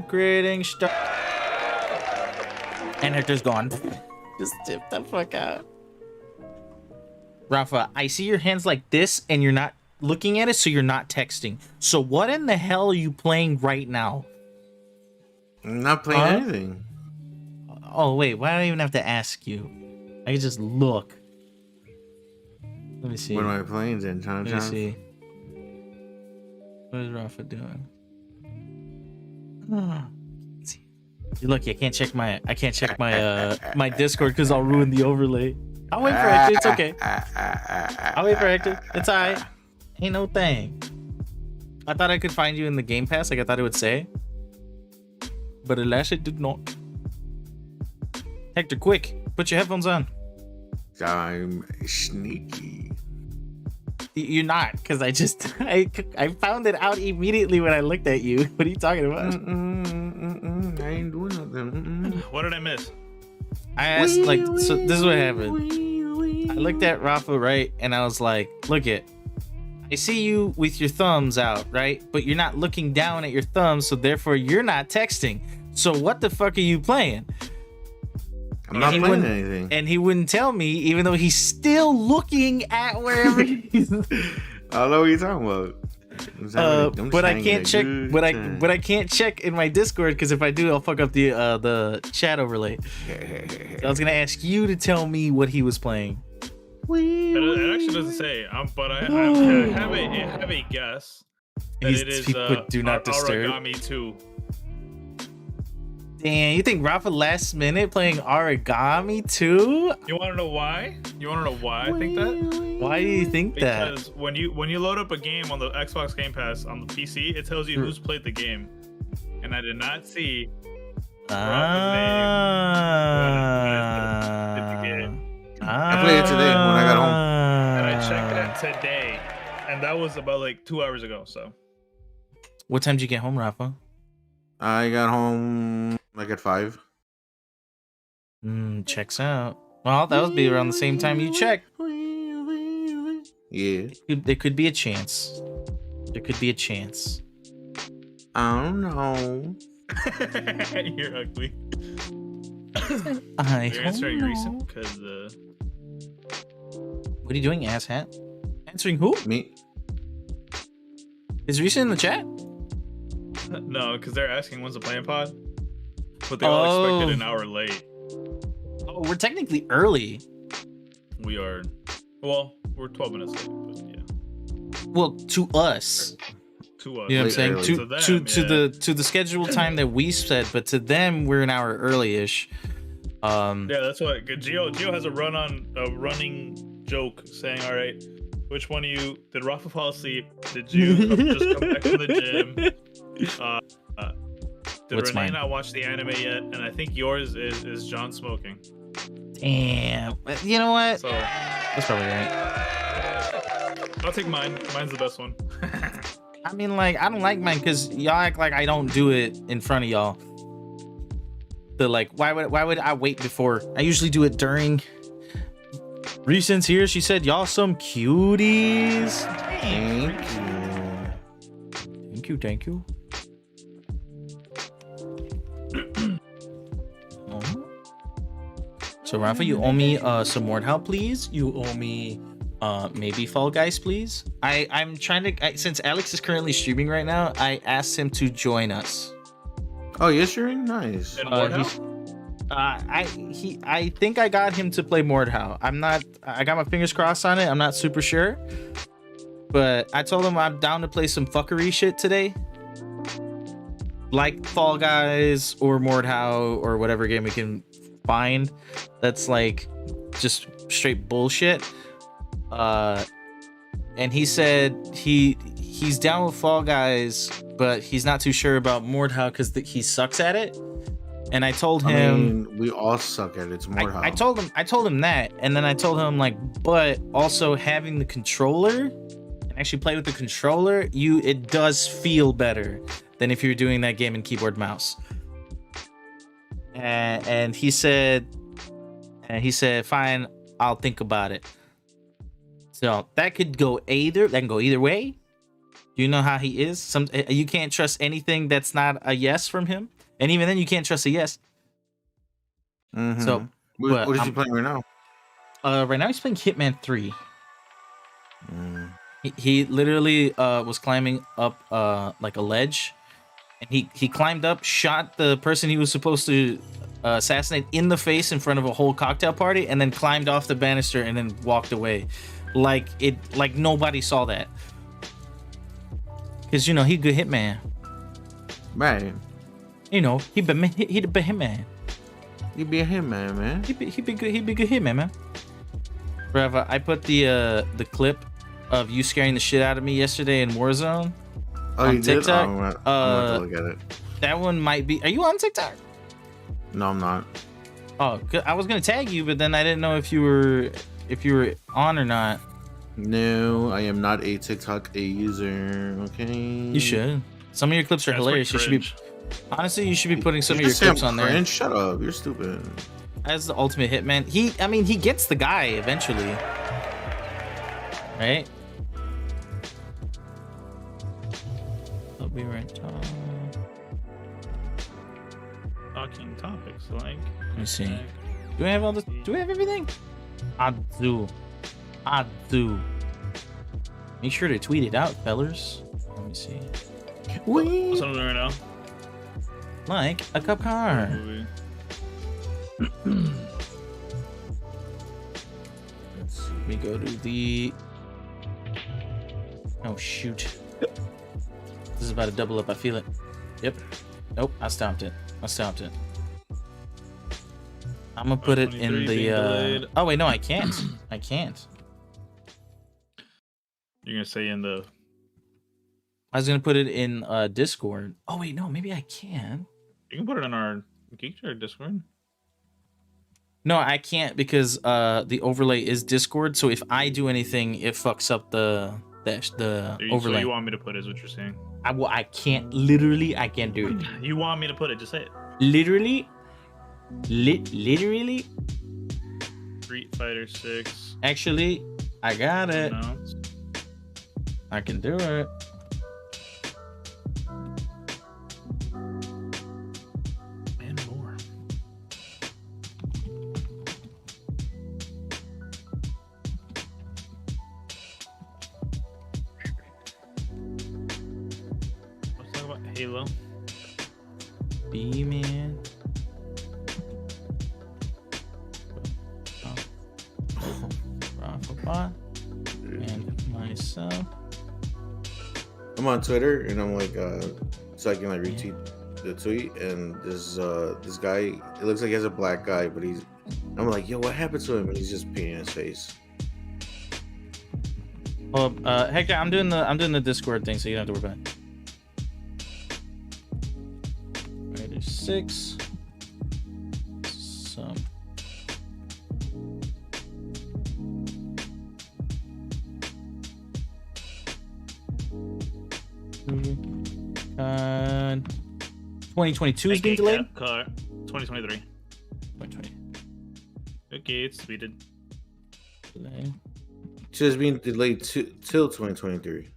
Creating stuff. And Hector's gone. Just tip the fuck out. Rafa, I see your hands like this and you're not looking at it, so you're not texting. So what in the hell are you playing right now? I'm not playing anything. Oh, wait. Why do I even have to ask you? I can just look. Let me see. What am I playing then, John? Let me see. What is Rafa doing? Look, I can't check my my Discord because I'll ruin the overlay. I'll wait for Hector. It's okay. I'll wait for Hector. It's alright. Ain't no thing. I thought I could find you in the Game Pass, like I thought it would say, but alas, it did not. Hector, quick, put your headphones on. I'm sneaky. You're not, because I found it out immediately when I looked at you. What are you talking about? I ain't doing nothing. What did I miss? I asked, so this is what happened. I looked at Rafa, right, and I was like, look it. I see you with your thumbs out, right? But you're not looking down at your thumbs, so therefore you're not texting. So what the fuck are you playing? I'm not playing anything. And he wouldn't tell me, even though he's still looking at wherever he's... I don't know what you're talking about. But I can't check. But I can't check in my Discord because if I do, I'll fuck up the chat overlay. So I was gonna ask you to tell me what he was playing. It actually doesn't say. But I have a guess that it is Do Not Disturb. Origami 2. Damn, you think Rafa last minute playing Origami 2? You want to know why? I think that? Why do you think that? Because when you load up a game on the Xbox Game Pass on the PC, it tells you who's played the game, and I did not see Rafa's name. I played it today when I got home, and I checked it today, and that was about like 2 hours ago. So, what time did you get home, Rafa? I got home like at 5. Checks out. Well, that would be around the same time you checked. Yeah. There could be a chance. There could be a chance. I don't know. You're ugly. You're answering recent because what are you doing, asshat? Answering who? Me. Is recent in the chat? No, because they're asking when's the playing pod, but they all expected an hour late. Oh, we're technically early. We are. Well, we're 12 minutes late, but yeah. Well, to us. To us. You know what I'm saying? Early. To the scheduled time that we said, but to them we're an hour early-ish. Yeah, that's what Gio has a running joke saying, all right, which one of you did Rafa fall asleep? Did you just come back from the gym? Did What's Renee mine? not watch the anime yet? And I think yours is John smoking. Damn. You know what? So that's probably right. I'll take mine. Mine's the best one. I mean, like, I don't like mine because y'all act like I don't do it in front of y'all. The like, why would I wait before? I usually do it during. Recent's here. She said, "Y'all some cuties." Thank you. So Rafa, you owe me some Mordhau, please. You owe me maybe Fall Guys, please. I'm trying to since Alex is currently streaming right now, I asked him to join us. Oh, you're streaming? Nice. I think I got him to play Mordhau. I got my fingers crossed on it. I'm not super sure. But I told him I'm down to play some fuckery shit today. Like Fall Guys or Mordhau or whatever game we can find that's like just straight bullshit. And he said he's down with Fall Guys, but he's not too sure about Mordhau because he sucks at it. And I told him, I mean, we all suck at it. It's Mordhau. I told him that, and then I told him like, but also having the controller and actually play with the controller, it does feel better than if you're doing that game in keyboard mouse. And he said, fine, I'll think about it. So that can go either way. Do you know how he is? You can't trust anything that's not a yes from him, and even then, you can't trust a yes. Mm-hmm. So, what is he playing right now? Right now he's playing Hitman 3. He literally was climbing up like a ledge, and he climbed up, shot the person he was supposed to assassinate in the face in front of a whole cocktail party, and then climbed off the banister and then walked away, like nobody saw that. Cause he a good hitman. Right. He the hitman. He be a hitman, man. He be good hitman, man. Rafa, I put the clip of you scaring the shit out of me yesterday in Warzone. Oh, you did? TikTok. I'm gonna have to look at it. That one might be. Are you on TikTok? No, I'm not. Oh, I was gonna tag you, but then I didn't know if you were on or not. No, I am not a TikTok user. Okay. You should. Some of your clips are hilarious. You should be. Honestly, you should be putting some of your say clips I'm on there. cringe? Shut up. You're stupid. As the ultimate hitman, he gets the guy eventually, right? But we were talking topics like. Let me see. Do we have all this? Do we have everything? I do. Make sure to tweet it out, fellers. Let me see. What's on there right now? Like a cup car. We go to the. Oh shoot! This is about to double up. I feel it. Yep. Nope. I stopped it. I'm gonna put it in the. Oh wait, no, I can't. I can't. You're gonna say in the. I was gonna put it in Discord. Oh wait, no, maybe I can. You can put it in our Geekster Discord. No, I can't because the overlay is Discord. So if I do anything, it fucks up the overlay. So you want me to put it, is what you're saying? I can't. Literally, I can't do it. You want me to put it? Just say it. Literally. Street Fighter 6. Actually, I got it. Announced. I can do it. And more. Let's talk about Halo. B-Man. Rafa and myself. I'm on Twitter and I'm like, so I can like retweet the tweet, and this guy, it looks like he has a black guy, but I'm like, yo, what happened to him? And he's just peeing in his face. Well, Hector, I'm doing the Discord thing, so you don't have to worry about it. Right, there's 6. Some. Uh, 2022 is being delayed. 2023. 2020. Okay, it's tweeted. Delay. So it's being delayed till 2023.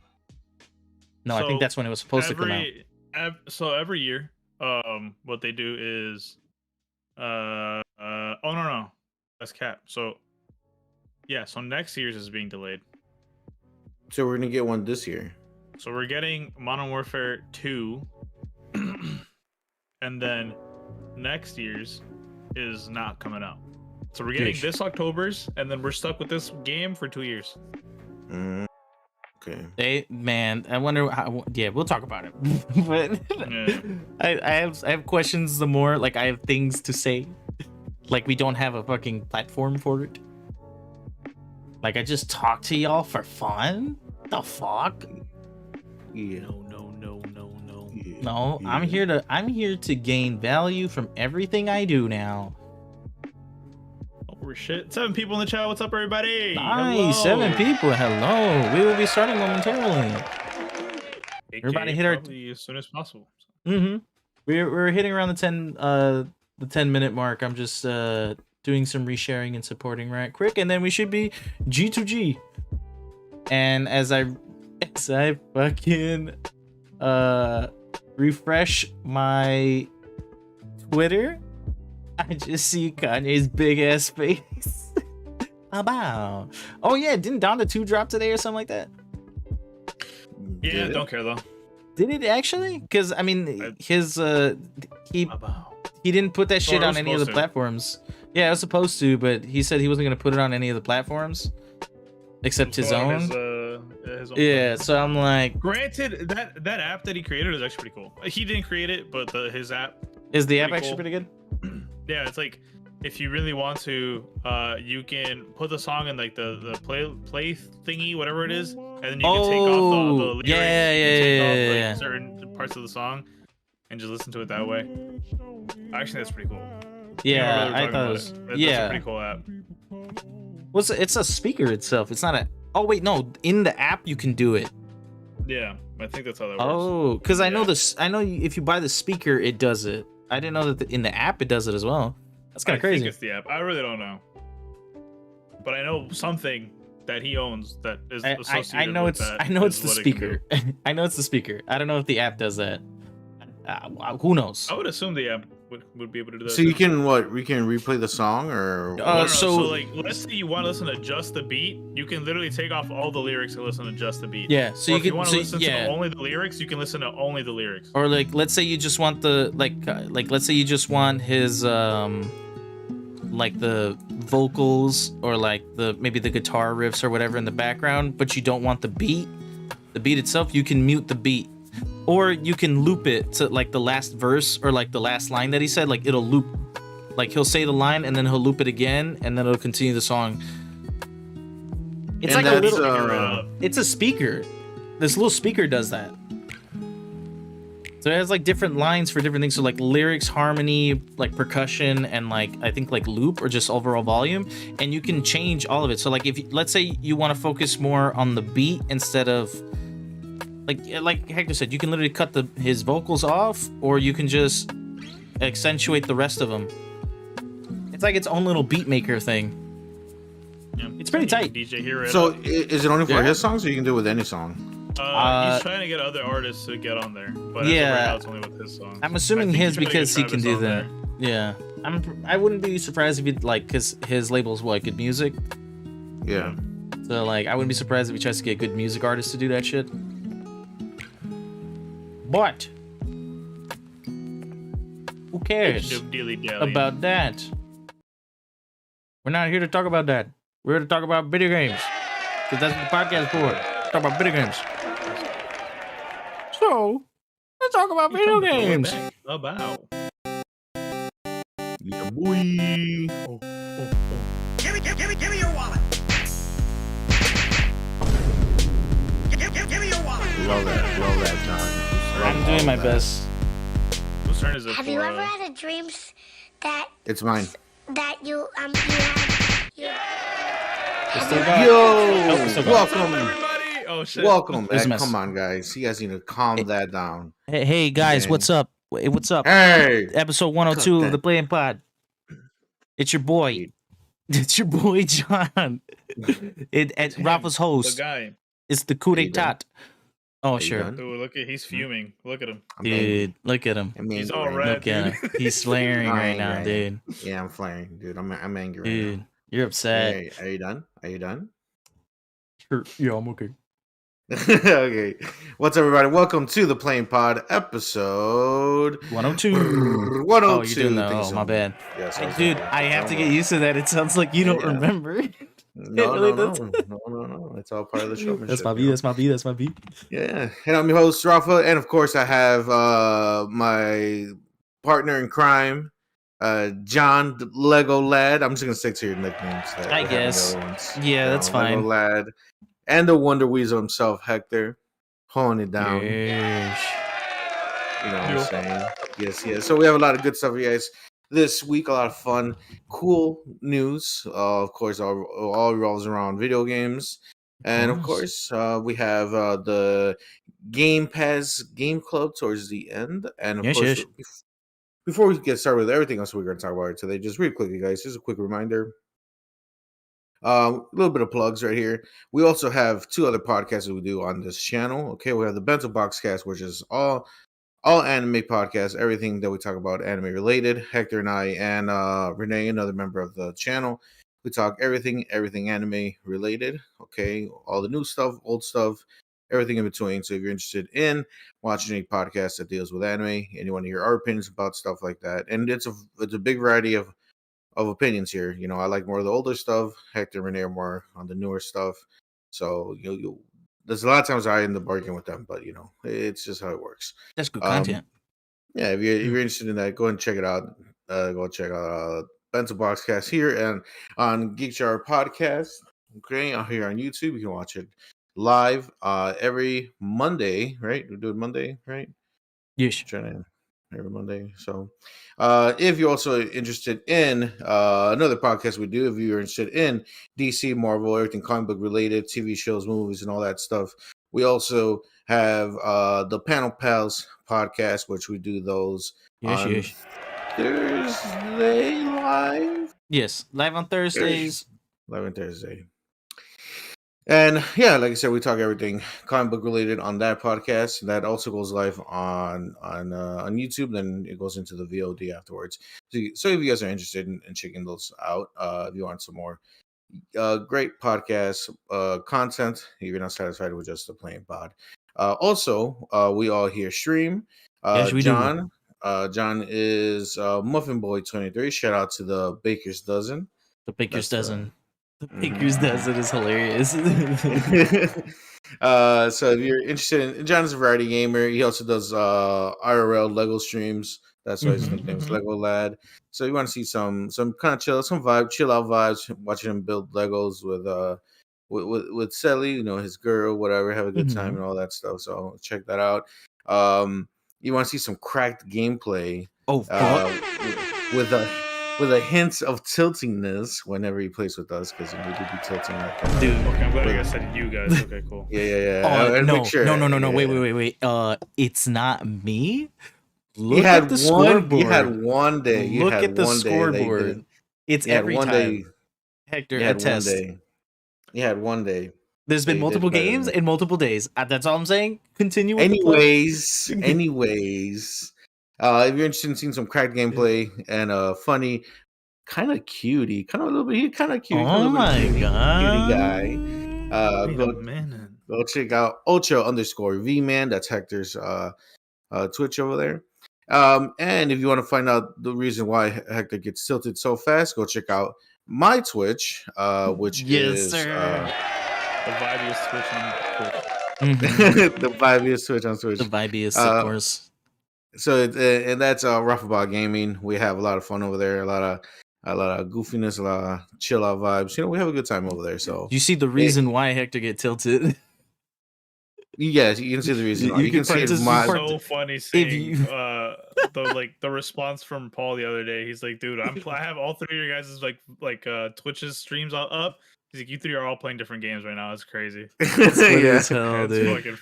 No, I think that's when it was supposed to come out. So every year, what they do is, oh no, that's cap. So yeah, so next year's is being delayed. So we're gonna get one this year. So we're getting Modern Warfare 2, and then next year's is not coming out. So we're getting this October's, and then we're stuck with this game for 2 years. Okay. I wonder how. Yeah, we'll talk about it. But Yeah. I have questions. The more like I have things to say, like we don't have a fucking platform for it. Like I just talk to y'all for fun. The fuck? Yeah. No. Yeah. No, Yeah. I'm here to gain value from everything I do now. Oh shit! 7 people in the chat. What's up, everybody? Nice, Hello. 7 people. Hello. We will be starting momentarily. Everybody hit our probably as soon as possible. We're hitting around the 10-minute mark. I'm just doing some resharing and supporting right quick, and then we should be G2G. And as I as I fucking refresh my Twitter, I just see Kanye's big ass face. About. Oh yeah, didn't Donda 2 drop today or something like that? Yeah, don't care though. Did it actually? Because I mean, his he didn't put that shit on any of the platforms. Yeah, I was supposed to, but he said he wasn't gonna put it on any of the platforms except his own. His own yeah, so I'm like, granted, that app that he created is actually pretty cool. He didn't create it, but his app is the app actually pretty good. Yeah, it's like if you really want to, you can put the song in like the play thingy, whatever it is, and then you can take off the lyrics, yeah, certain parts of the song, and just listen to it that way. Actually, that's pretty cool. Yeah, I thought it was. That's a pretty cool app. What's it's a speaker itself? It's not a. Oh wait, no. In the app, you can do it. Yeah, I think that's how that works. Oh, because I know this. I know if you buy the speaker, it does it. I didn't know that in the app it does it as well. That's kind of crazy. I think it's the app. I really don't know, but I know something that he owns that is associated I know with it's. that I know it's the is what it speaker. I know it's the speaker. I don't know if the app does that. Who knows? I would assume the app would be able to do that. So you can what? We can replay the song or? No, so like, let's say you want to listen to just the beat, you can literally take off all the lyrics and listen to just the beat. Yeah. So if you want to listen to only the lyrics, you can listen to only the lyrics. Or like, let's say you just want the let's say you just want his like the vocals or like maybe the guitar riffs or whatever in the background, but you don't want the beat itself. You can mute the beat. Or you can loop it to like the last verse or like the last line that he said. Like it'll loop, like he'll say the line and then he'll loop it again and then it'll continue the song. It's like a little. It's a speaker. This little speaker does that. So it has like different lines for different things. So like lyrics, harmony, like percussion, and like I think like loop or just overall volume. And you can change all of it. So like if let's say you want to focus more on the beat instead of. Like Hector said, you can literally cut his vocals off, or you can just accentuate the rest of them. It's like its own little beat maker thing. Yeah, it's pretty tight. DJ Hero. So is it only for his songs, or you can do it with any song? He's trying to get other artists to get on there, but right now it's only with his songs. I'm assuming his because he can do that. Yeah, I wouldn't be surprised if he because his label's what, Good Music. Yeah. So like, I wouldn't be surprised if he tries to get good music artists to do that shit. But who cares about that? We're not here to talk about that. We're here to talk about video games. Because that's what the podcast is for. Talk about video games. So, let's talk about video games. About. Yeah, boy. Give me your wallet. Give me your wallet. Love that, John. I'm doing my best. Whose turn is it? Have you ever had a dream that it's mine. That you had Welcome everybody. Oh shit. Welcome. Come on, guys. You guys need to calm that down. Hey guys, what's up? What's up? Hey. Episode 102 of the Playing Pod. It's your boy. It's your boy John. It's Rafa's host. The guy. It's the coup d'etat. Oh, sure. Ooh, look at he's fuming. Look at him. Dude, look at him. He's all red. Look at him. He's flaring right now, dude. Yeah, I'm flaring, dude. I'm angry dude, right now. You're upset. Hey, are you done? Are you done? Sure. Yeah, I'm okay. Okay. What's up, everybody? Welcome to the Playing Pod episode 102. 102. Oh, you're doing that. Oh, my bad. Yes, dude, I have to get used to that. It sounds like you don't remember. No. It's all part of the show. That's my beat. That's my beat. Yeah. And I'm your host, Rafa. And of course, I have my partner in crime, John the Lego Lad. I'm just going to stick to your nicknames. I guess. Yeah, that's fine. Lego Lad. And the Wonder Weasel himself, Hector. Holding it down. Yes. You know what I'm saying? Yes. So we have a lot of good stuff for you guys. This week, a lot of fun, cool news. Of course, all revolves around video games. And of course, we have the Game Pass Game Club towards the end. And of course, before we get started with everything else we're going to talk about today, just really quickly, guys, just a quick reminder. A little bit of plugs right here. We also have 2 other podcasts that we do on this channel. Okay, we have the Bento Boxcast, which is all anime podcasts, everything that we talk about anime related. Hector and I and Renee, another member of the channel, we talk everything anime related. Okay, all the new stuff, old stuff, everything in between. So if you're interested in watching a podcast that deals with anime and you want to hear our opinions about stuff like that, and it's a big variety of opinions here. You know, I like more of the older stuff. Hector and Renee are more on the newer stuff. So you there's a lot of times I end up arguing with them, but it's just how it works. That's good Um, content. yeah, if you're interested in that, go and check it out. Go check out Bento Boxcast here and on Geek Jar Podcast. Okay, out here on YouTube, you can watch it live every Monday. Right, we do it Monday, right? Yes. Trying to every Monday. So, if you're also interested in another podcast we do, if you're interested in DC, Marvel, everything comic book related, TV shows, movies, and all that stuff, we also have the Panel Pals podcast, which we do those on Thursday live. Yes, live on Thursdays. Live on Thursday. And yeah, like I said, we talk everything comic book related on that podcast. That also goes live on YouTube. Then it goes into the VOD afterwards. So if you guys are interested in checking those out, if you want some more great podcast content, if you're not satisfied with just the plain pod. Also, we all here stream. Yes, we John. John is Muffin Boy 23. Shout out to the Baker's Dozen. The Baker's Dozen. The Baker's Dozen is hilarious. So if you're interested in John is a variety gamer. He also does IRL Lego streams. That's why his nickname is Lego Lad. So you want to see some kind of chill out vibes, watching him build Legos with Sally, his girl, whatever, have a good time and all that stuff. So check that out. You want to see some cracked gameplay. Oh, fuck. With a hint of tiltingness whenever he plays with us, because we do be tilting. Dude, okay, I'm glad you guys said you guys. Okay, cool. Yeah. No, make sure. no. Wait. It's not me. Look at the scoreboard. You had one day. Look at the scoreboard. It's every time. Hector, attest. You had one day. There's been multiple games in multiple days. That's all I'm saying. Continue. Anyways. If you're interested in seeing some cracked gameplay and funny, kind of cutie, kind of a little bit, kind of cute. Oh my god, cutie guy. Go check out Ocho_V-Man. That's Hector's Twitch over there. And if you want to find out the reason why Hector gets tilted so fast, go check out my Twitch, which is the vibiest Twitch on Twitch. The vibiest Twitch on Twitch. The vibiest, of course. So and that's Rafa Gaming. We have a lot of fun over there, a lot of goofiness, a lot of chill out vibes. We have a good time over there. So you see the reason why Hector get tilted. Yes, you can see the reason. You can see it's so funny seeing the response from Paul the other day. He's like, "Dude, I have all 3 of your guys' like Twitch's streams up." He's like, "You 3 are all playing different games right now. It's crazy." It's hell, dude. It's fucking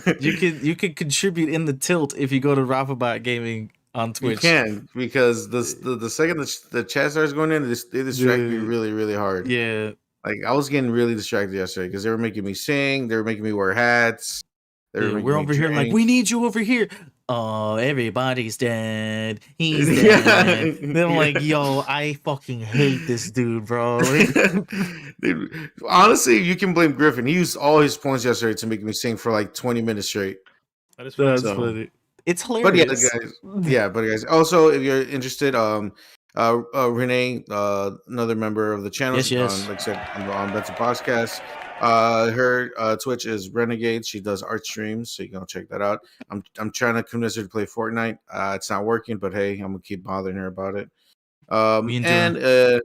facts. You could contribute in the tilt if you go to Rafa Gaming on Twitch. You can, because the second the chat starts going in, they distract me really, really hard. Yeah. Like, I was getting really distracted yesterday because they were making me sing. They were making me wear hats. We're over here like, we need you over here. Oh, everybody's dead. He's dead. Then I'm like, yo, I fucking hate this dude, bro. Dude, honestly, you can blame Griffin. He used all his points yesterday to make me sing for like 20 minutes straight. That's funny. It's hilarious. But guys, also, if you're interested, Renee, another member of the channel, yes. like I said, on Bethesda Podcast. Her Twitch is Renegade. She does art streams, so you can check that out. I'm trying to convince her to play Fortnite. It's not working, but hey, I'm gonna keep bothering her about it. And a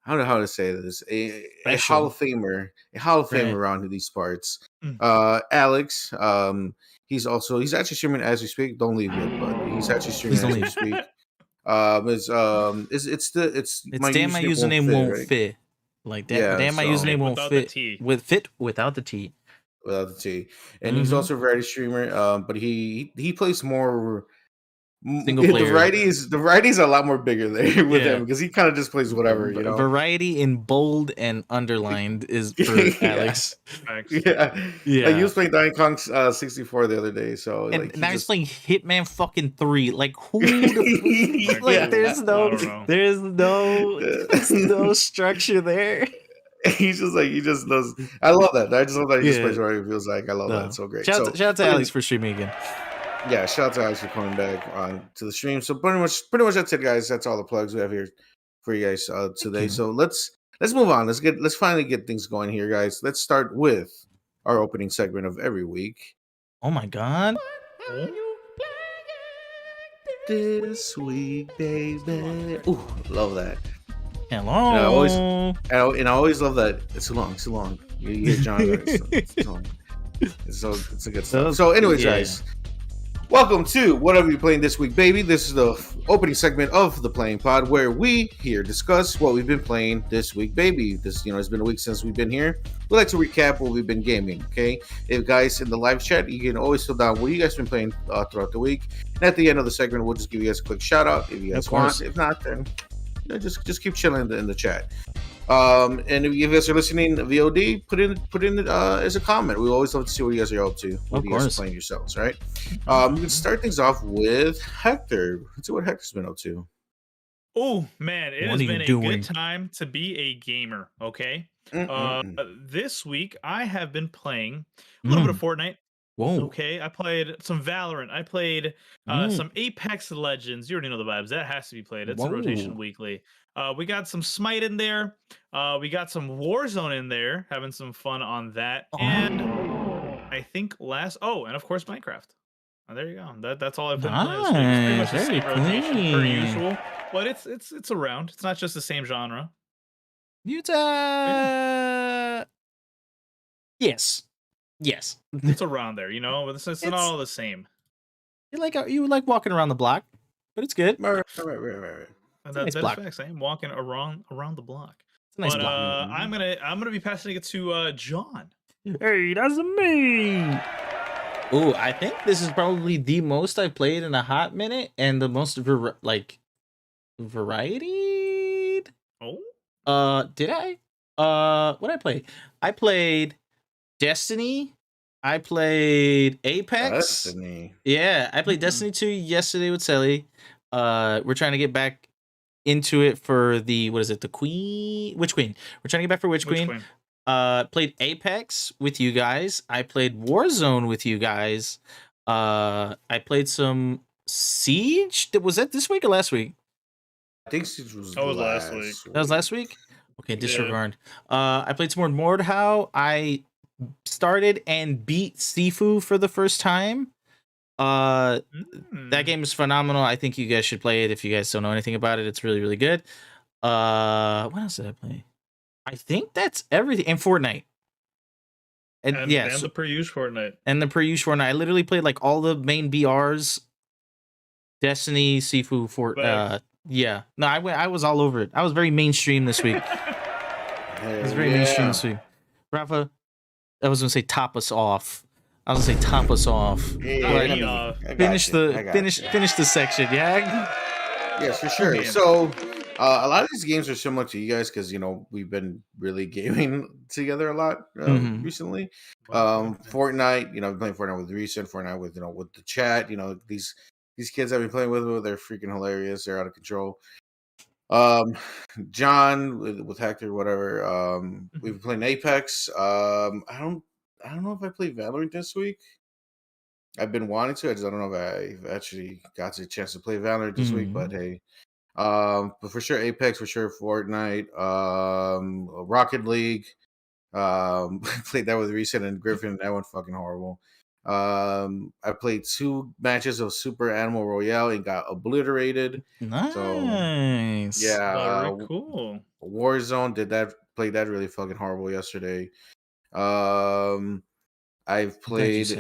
how to say this? A Hall of Famer, around these parts. Alex. He's actually streaming as we speak. Don't leave yet, but he's actually streaming as we speak. It's my username won't fit. Like that, my username won't fit without the T. Without the T. And he's also a variety streamer. But he plays more Single The player. variety's a lot more bigger there with him because he kind of just plays whatever, you know. Variety in bold and underlined is for Alex. Facts. Yeah. Yeah. Like he was playing Donkey Kong 64 the other day, so And like now he's just playing Hitman fucking 3. Like who the like Yeah. there's I don't know. there's no structure there. He's just like he just does. I love that. I just love that he just Yeah. plays whatever he feels like. I love that. No. It's so great. Shout out to Alex for streaming again. Yeah, shout out to Alex for coming back on to the stream. So pretty much that's it, guys. That's all the plugs we have here for you guys today. you. So let's move on. Let's finally get things going here, guys. Let's start with our opening segment of every week. Oh my god. This week, baby. Ooh, love that. Hello. And I always love that. It's too long. It's too long. You hear John. It's too long. It's a good stuff. So, anyways, guys, welcome to Whatever You're Playing This Week, baby. This is the opening segment of the Playing Pod where we here discuss what we've been playing this week, baby. This, it's been a week since we've been here. We like to recap what we've been gaming, okay? If guys in the live chat, you can always fill down what you guys been playing throughout the week. And at the end of the segment, we'll just give you guys a quick shout out if you guys want. If not, then just keep chilling in the chat. And if you guys are listening VOD, put in as a comment. We always love to see what you guys are up to. What you guys are playing yourselves, right? We can start things off with Hector. Let's see what Hector's been up to. Oh man, it has been a good time to be a gamer. Okay, this week I have been playing a little bit of Fortnite. Whoa. Okay, I played some Valorant. I played some Apex Legends. You already know the vibes. That has to be played. It's a rotation weekly. We got some Smite in there. We got some Warzone in there. Having some fun on that. And I think and of course Minecraft. There you go. That's all I've been playing this week. It's pretty much the same rotation per usual. But it's around. It's not just the same genre. Yes. It's around there, but it's not all the same. You like walking around the block, but it's good. Right. That's facts. I am walking around the block. It's a nice block. I'm gonna be passing it to John. Hey, that's me. Oh, I think this is probably the most I've played in a hot minute, and the most variety. Oh. Did I? What did I play? I played Destiny. I played Apex. Destiny. Yeah, I played Destiny 2 yesterday with Sally. We're trying to get back into it for the the Witch Queen. We're trying to get back for Witch Queen. Played Apex with you guys. I played Warzone with you guys. I played some Siege. Was that this week or last week? I think Siege was last week. That was last week? Okay, disregard. Yeah. I played some more Mordhau. I started and beat Sifu for the first time. That game is phenomenal. I think you guys should play it if you guys don't know anything about it. It's really, really good. What else did I play? I think that's everything. And Fortnite. And the per-use Fortnite. And the per-use Fortnite. I literally played like all the main BRs. Destiny, Sifu, yeah. No, I was all over it. I was very mainstream this week. I was very mainstream this week. Rafa, I was gonna say top us off. Finish the section, yeah. Yes, for sure. So a lot of these games are similar to you guys because we've been really gaming together a lot recently. Fortnite, I've been playing Fortnite with recent, Fortnite with with the chat. These kids I've been playing with, they're freaking hilarious. They're out of control. John with Hector, whatever. We've been playing Apex. I don't know if I played Valorant this week. I've been wanting to. I don't know if I actually got a chance to play Valorant this week, but hey. But for sure Apex, for sure Fortnite, Rocket League. Played that with Recent and Griffin, and that went fucking horrible. I played 2 matches of Super Animal Royale and got obliterated. Nice. So, yeah. Very cool. Warzone played that really fucking horrible yesterday. I've played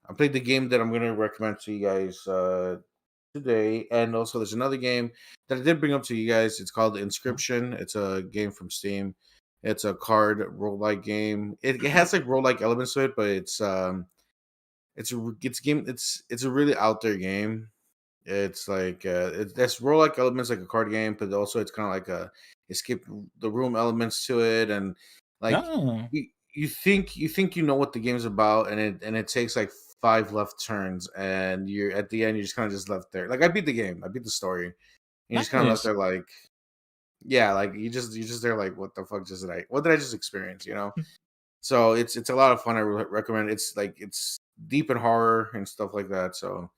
I played the game that I'm gonna recommend to you guys today, and also there's another game that I did bring up to you guys. It's called Inscription. It's a game from Steam. It's a card roguelike game. It has like roguelike elements to it, but it's a really out there game. It's like that's roguelike elements like a card game, but also it's kind of like a escape the room elements to it, and like Oh, you think you know what the game's about, and it takes like 5 left turns, and you're at the end you're just kind of just left there. Like I beat the game, I beat the story, and you're just kind of left nice. there like yeah, like you're just there like what the fuck what did I just experience, you know? So it's a lot of fun. I recommend. It's like it's deep in horror and stuff like that. So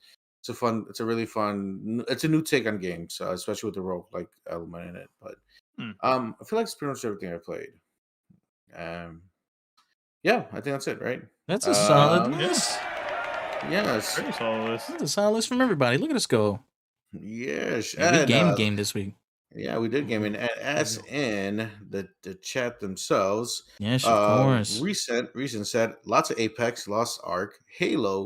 it's a really fun. It's a new take on games, especially with the rogue like element in it. But Hmm. I feel like it's pretty much everything I played. Um, yeah, I think that's it, right? That's a solid Um, list. yes, Very solid list. That's a solid list from everybody. Look at us go. yes, Yeah, we and game this week. yeah, we did game in as in the chat themselves. Yes, of course. Recent said lots of Apex, Lost Ark, Halo,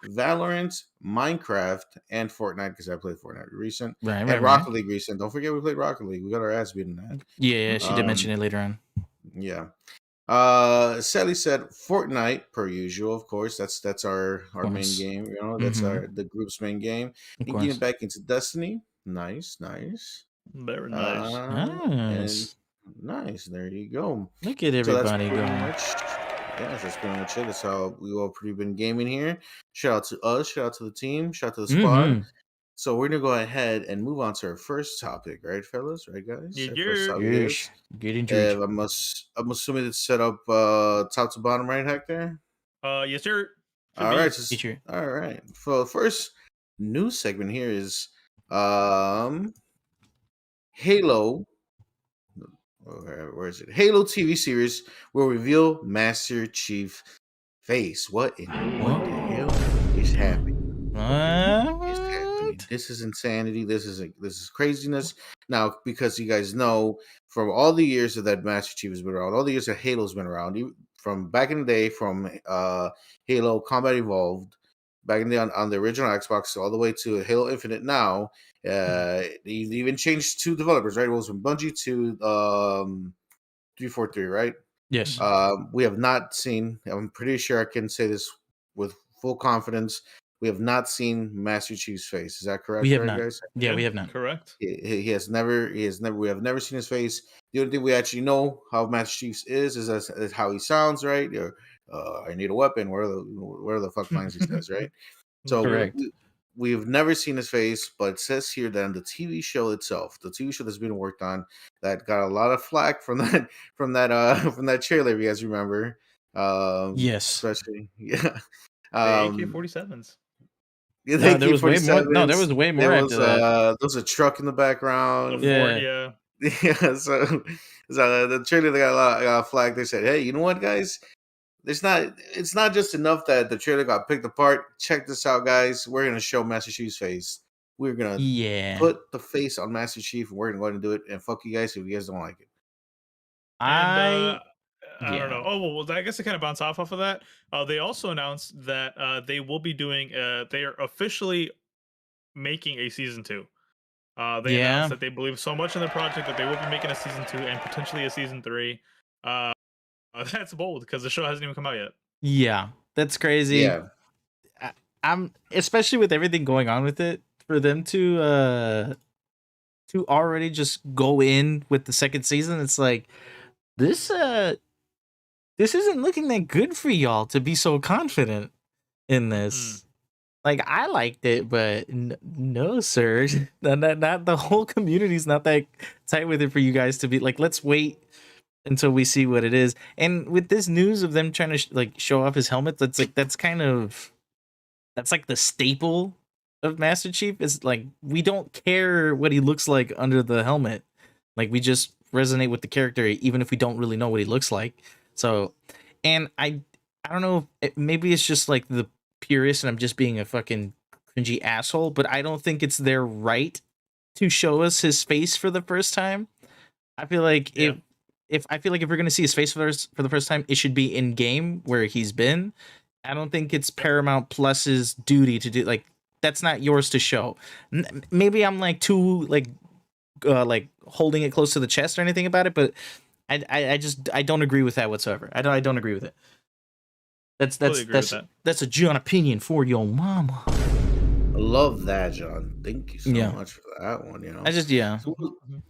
Valorant, Minecraft, and Fortnite because I played Fortnite recent, Right, and right, Rocket right. League recent. Don't forget we played Rocket League. We got our ass beaten that. Yeah, she did mention it later on. Yeah. Sally said Fortnite per usual. Of course, that's our main Course. game. You know, that's Mhm. the group's main game. Of And getting course. back into Destiny. Nice, nice. Very nice. And Nice. nice. There you go. Look at So that's everybody pretty going. much that's pretty much it. That's how we all pretty been gaming here. Shout out to us, shout out to the team, shout out to the squad. Mm-hmm. So we're gonna go ahead and move on to our first topic, right, fellas? Right, guys? Yeah, Our first yeah. topic Yes. is Get into it. I'm assuming it's set up top to bottom, right, Hector? Yes, sir. Should All be. right, Teacher. all right. For the first news segment here is Halo. Where is it? Halo TV series will reveal Master Chief face. What in what the hell is happening? Is happening? What? This is insanity. This is craziness. Now, because you guys know, from all the years that Master Chief has been around, all the years that Halo's been around, from back in the day, from Halo Combat Evolved, back in the on the original Xbox, all the way to Halo Infinite. Now, they even changed two developers, right? It was from Bungie to 343, right? Yes. We have not seen. I'm pretty sure I can say this with full confidence. We have not seen Master Chief's face. Is that correct? We have right, not. guys? Yeah, we have not. Correct. He has never. He has never. We have never seen his face. The only thing we actually know how Master Chief is how he sounds, right? Or, I need a weapon. Where the fuck lines he says, right? So Correct. we've never seen his face, but it says here that on the TV show itself, the TV show that's being worked on, that got a lot of flack from that from that trailer. If you guys remember, Yes. especially yeah, The AK-47s. yeah, No, there was way more. No, there was way more There after that. there was a truck in the The background. Yeah. Ford, yeah. Yeah, so the trailer they got a lot of flack. They said, "Hey, you know what, guys? It's not just enough that the trailer got picked apart. Check this out, guys. We're gonna show Master Chief's face. We're gonna Yeah. put the face on Master Chief, and we're gonna go ahead and do it. And fuck you guys if you guys don't like it." And I Yeah. don't know. Oh well, I guess to kind of bounce off of that, they also announced that they will be doing. They are officially making a season 2. They Yeah. announced that they believe so much in the project that they will be making a season 2 and potentially a season 3. That's bold because the show hasn't even come out yet. Yeah. That's crazy. Yeah, I'm especially with everything going on with it, for them to already just go in with the second season. It's like this isn't looking that good for y'all to be so confident in this. Like, I liked it, but no, sir. Not the whole community's not that tight with it for you guys to be like, let's wait until we see what it is. And with this news of them trying to show off his helmet, that's like that's like the staple of Master Chief. Is like, we don't care what he looks like under the helmet. Like, we just resonate with the character even if we don't really know what he looks like. So, and I don't know, maybe it's just like the purist and I'm just being a fucking cringy asshole, but I don't think it's their right to show us his face for the first time. I feel like Yeah. if we're gonna see his face for the first time, it should be in game where he's been. I don't think it's Paramount Plus's duty to do, like, that's not yours to show. Maybe I'm like too like holding it close to the chest or anything about it, but I just don't agree with that whatsoever. I don't agree with it. That's Totally agree with that. that's a John opinion for your mama. a love that, John. Thank you so Yeah. much for that one. You know, I just yeah. so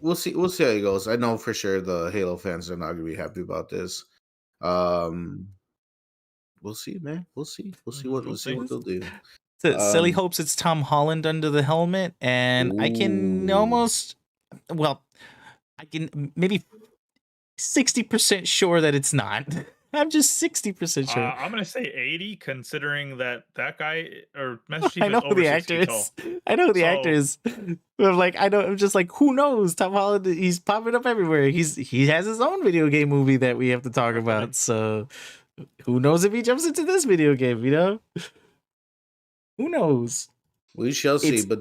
we'll see. We'll see how it goes. I know for sure the Halo fans are not gonna be happy about this. Um, we'll see, man. We'll see. We'll see what We'll we'll see see. what they'll do. So Silly Um, hopes it's Tom Holland under the helmet, and I can ooh. almost, well, I can maybe 60% sure that it's not. I'm just 60% sure. I'm gonna say 80, considering that guy or Master Chief I is know who over the 6 actor feet tall. is. I know who the actor So- is. But I'm like, I know. I'm just like, who knows? Tom Holland. He's popping up everywhere. He has his own video game movie that we have to talk about. So who knows if he jumps into this video game? You know, who knows? We shall see. It's- But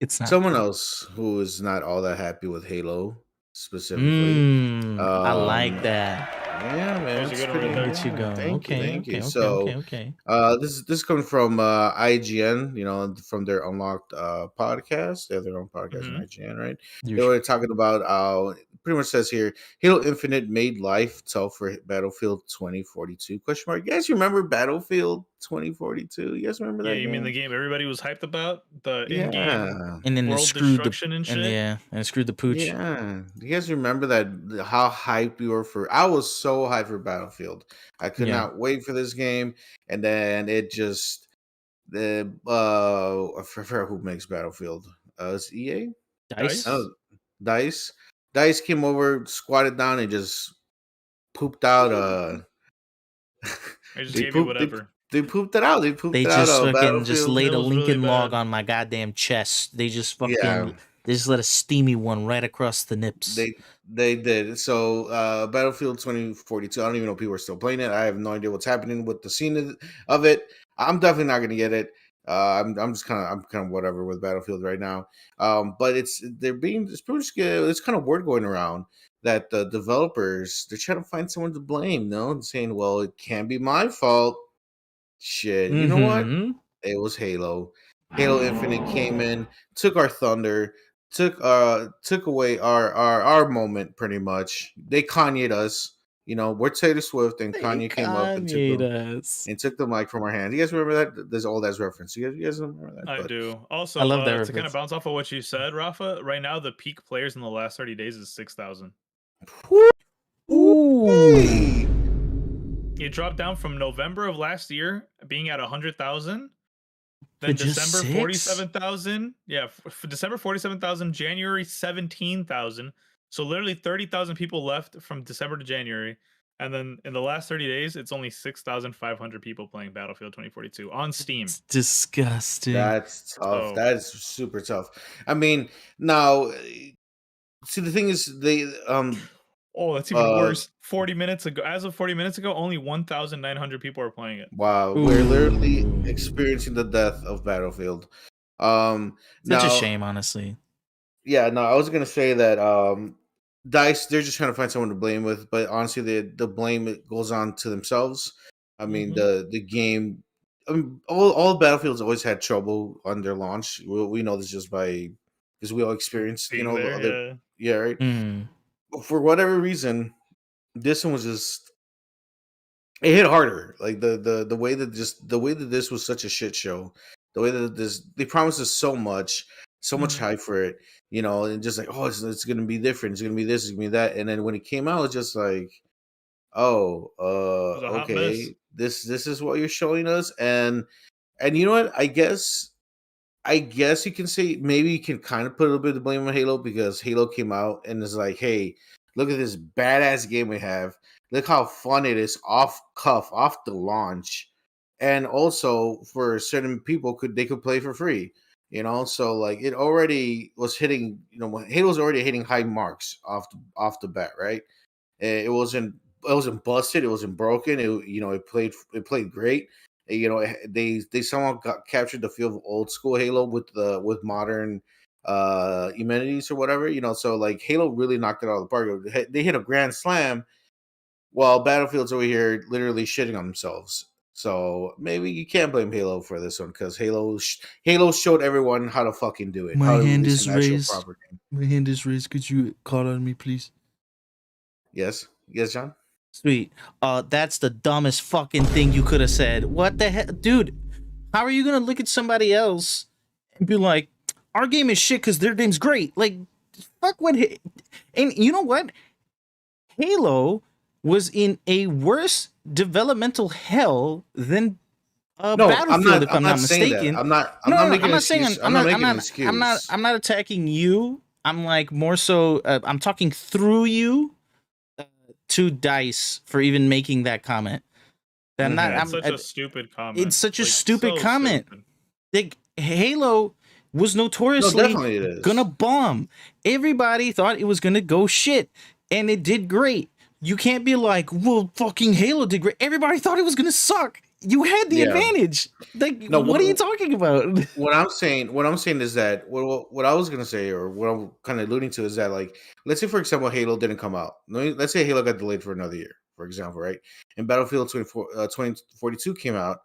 It's not. someone else who is not all that happy with Halo specifically. I like that. Yeah, man. That was a It's good one pretty right there. Get you going. Thank you, Okay, thank you. okay, So, okay, okay. this comes from IGN, you know, from their Unlocked podcast. They have their own podcast on Mhm. IGN, right? You They were talking about pretty much says here, Halo Infinite made life tough for Battlefield 2042? Question mark. You guys remember Battlefield 2042? You guys remember Yeah, that you game? mean the game everybody was hyped about? The in-game Yeah. and then it world screwed the destruction and shit? and it screwed the pooch. Yeah. Do you guys remember that how hyped we were for I was so hyped for Battlefield. I could Yeah. not wait for this game. And then it just I forgot who makes Battlefield. It's EA? Dice. Oh, Dice. Dice came over, squatted down, and just pooped out They just they gave you pooped- whatever. they pooped it out. They pooped They it out just of fucking just Battlefield. laid That a was really Lincoln log bad. on my goddamn chest. They just fucking Yeah. they just let a steamy one right across the nips. They did. So Battlefield 2042, I don't even know if people are still playing it. I have no idea what's happening with the scene of it. I'm definitely not gonna get it. I'm kind of whatever with Battlefield right now. But it's pretty much good. It's kind of word going around that the developers, they're trying to find someone to blame, no? And saying, well, it can't be my fault. Shit. You know what? Mhm. It was Halo. Halo Infinite came in, took our thunder, took away our moment pretty much. They Kanye'd us. You know, we're Taylor Swift and Kanye came up and took the mic from our hands. You guys remember that? There's old ass reference. You guys remember that? I But do. Also, I love that to kind reference. of bounce off of what you said, Rafa, right now the peak players in the last 30 days is 6,000. Ooh. Hey! It dropped down from November of last year being at 100,000. Then For just December six? 47,000. Yeah, for December 47,000, January 17,000. So literally 30,000 people left from December to January. And then in the last 30 days, it's only 6,500 people playing Battlefield 2042 on Steam. It's disgusting. That's tough. So- That is super tough. I mean, now, see, the thing is, they Oh, that's even Uh, worse. 40 minutes ago, as of 40 minutes ago, only 1,900 people are playing it. wow, we're literally Ooh. experiencing the death of Battlefield. Such Now, a shame, honestly. yeah, no, I was gonna say that Dice, they're just trying to find someone to blame with, but honestly, the blame it goes on to themselves. I mean, the game, all Battlefields always had trouble on their launch. We know this just because we all experienced, you Being know, the there, other, yeah. right. Mm. But for whatever reason, this one was just it hit harder. Like the way that this was such a shit show. The way that they promised us so much hype for it, you know, and just like, oh, it's gonna be different. It's gonna be this. It's gonna be that. And then when it came out, it's just like, oh, was a hot mess. okay, this is what you're showing us, and you know what? I guess you can say maybe you can kind of put a little bit of blame on Halo because Halo came out and it's like, hey, look at this badass game we have. Look how fun it is off the launch. And also for certain people they could play for free. You know, so like it already was hitting, you know, Halo's already hitting high marks off the bat, right? It wasn't busted, it wasn't broken. It played great. You know, they somehow captured the feel of old school Halo with modern amenities or whatever. You know, so like Halo really knocked it out of the park. They hit a grand slam, while Battlefield's over here literally shitting on themselves. So maybe you can't blame Halo for this one because Halo showed everyone how to fucking do it. My how to hand release is an actual raised. proper game. My hand is raised. Could you call on me, please? Yes, John. Sweet. That's the dumbest fucking thing you could have said. What the heck, dude? How are you gonna look at somebody else and be like, our game is shit because their game's great. Like, fuck what. And you know what? Halo was in a worse developmental hell than No, Battlefield, if I'm not saying that. mistaken. I'm not No, making I'm an not saying excuse. I'm not making an excuse. I'm not attacking you. I'm like more so. I'm talking through you to Dice for even making that comment. I'm not. That's I'm. such a stupid comment. It's such a Like, stupid so comment. stupid. Like Halo was No, notoriously definitely it is. gonna bomb. Everybody thought it was gonna go shit, and it did great. You can't be like, well, fucking Halo did great. Everybody thought it was gonna suck. You had the Yeah. advantage. Like, No, what are you talking about? What I'm saying is that what I was gonna say, or what I'm kind of alluding to, is that, like, let's say for example Halo didn't come out. Let's say Halo got delayed for another year, for example, right? And Battlefield 2042 came out.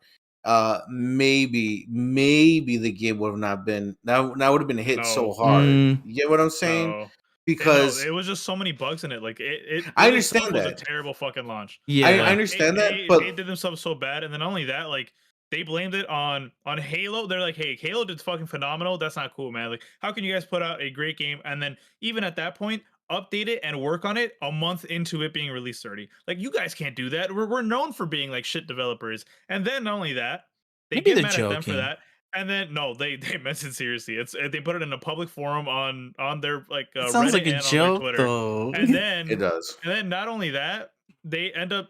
Maybe the game would have not been that would have been hit so No. hard. Mm. You get what I'm saying? No. Because it was just so many bugs in it. Like it I really itself understand was that. a terrible fucking launch. Yeah, I understand that, but they did themselves so bad, and then not only that, like they blamed it on Halo. They're like, hey, Halo did fucking phenomenal. That's not cool, man. Like, how can you guys put out a great game and then even at that point update it and work on it a month into it being released already? Like, you guys can't do that. We're known for being like shit developers. And then not only that, they Maybe get they're mad at them for joking. that. And then no, they meant it seriously. It's they put it in a public forum on their like it sounds Reddit like a and joke, on their Twitter. though. And then it does. and then not only that, they end up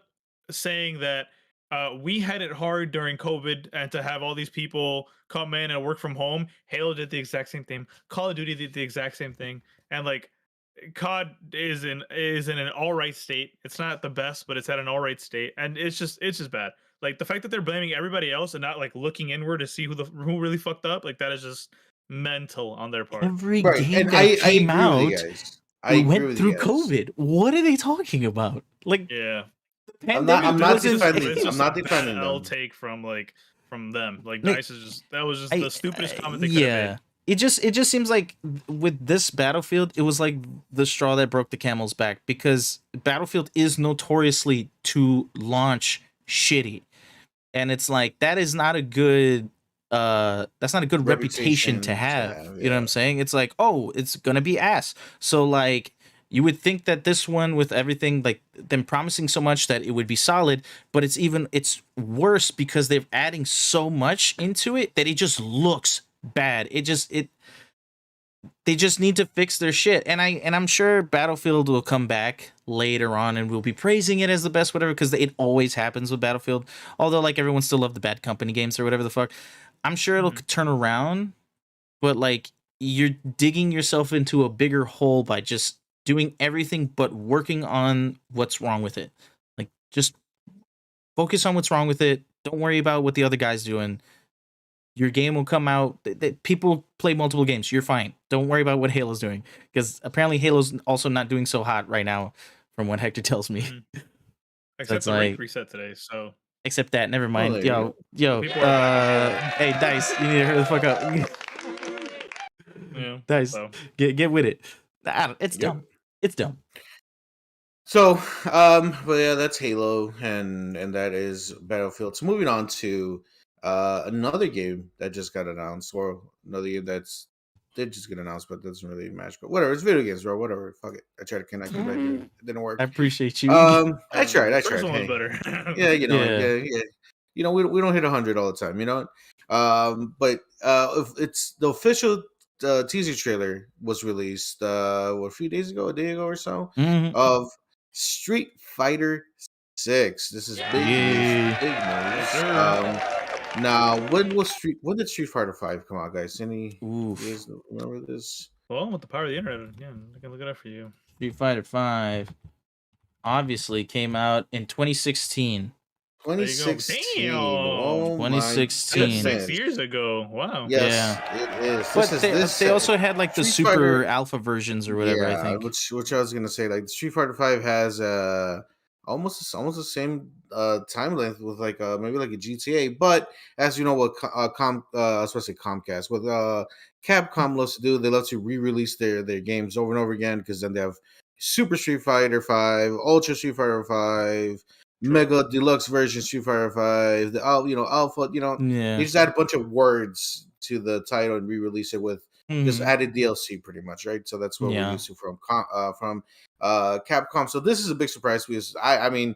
saying that we had it hard during COVID and to have all these people come in and work from home. Halo did the exact same thing. Call of Duty did the exact same thing. And like COD is in an all right state. It's not the best, but it's at an all right state. And it's just bad. Like the fact that they're blaming everybody else and not like looking inward to see who really fucked up, like that is just mental on their part. Every Right, game and that I came agree with you out guys. I agree went with through you guys. COVID. What are they talking about? Like, Yeah. I'm not wasn't- defending. It's I'm just not a defending bad L them. take from them. Like Like, Dice is just that was just the stupidest comment they could yeah. have made. It just seems like with this Battlefield, it was like the straw that broke the camel's back, because Battlefield is notoriously to launch shitty, and it's like that's not a good reputation to have. You know what I'm saying? It's like, oh, it's gonna be ass. So like, you would think that this one, with everything, like them promising so much, that it would be solid, but it's worse because they're adding so much into it that it just looks bad. They just need to fix their shit. And I'm sure Battlefield will come back later on and we'll be praising it as the best, whatever, because it always happens with Battlefield. Although like everyone still loved the Bad Company games or whatever the fuck. I'm sure it'll turn around, but like you're digging yourself into a bigger hole by just doing everything but working on what's wrong with it. Like, just focus on what's wrong with it. Don't worry about what the other guy's doing. Your game will come out. People play multiple games. You're fine. Don't worry about what Halo's doing, because apparently Halo's also not doing so hot right now, from what Hector tells me. Except the rank reset today. So except that, never mind. there Yo, People are hey Dice, you need to hurry the fuck up. yeah, Dice, so. get with it. It's dumb. It's dumb. So, but yeah, that's Halo, and that is Battlefield. So moving on to another game that just got announced, or another game did just get announced, but doesn't really match. But whatever, it's video games, bro. Whatever, fuck it. I tried to connect back here. It didn't work. I appreciate you. I tried. First one was Hey. better. Yeah, you know, Yeah. yeah. You know, we don't hit 100 all the time, you know. But it's the official teaser trailer was released a few days ago, a day ago or so, Mhm. of Street Fighter 6. This is big news. Big news. Now, when did Street Fighter 5 come out, guys? You Oof. guys remember this? Well, with the power of the internet, yeah, I can look it up for you. Street Fighter 5 obviously came out in 2016. 2016. Damn. Oh, 2016. That's my 6 years ago. Wow. Yes, it is. But they also had like the Street super Fighter- alpha versions or whatever. I think. Which I was gonna say, like Street Fighter 5 has almost the same time length with like maybe like a GTA, but as you know what I was supposed to say Comcast, what Capcom loves to do, they love to re-release their games over and over again, because then they have Super Street Fighter 5, Ultra Street Fighter 5, Mega Deluxe version Street Fighter 5, the Alpha, Yeah. they just add a bunch of words to the title and re-release it with just Mhm. added DLC, pretty much, right? So that's what we're Yeah. used to from Capcom. So this is a big surprise because I mean,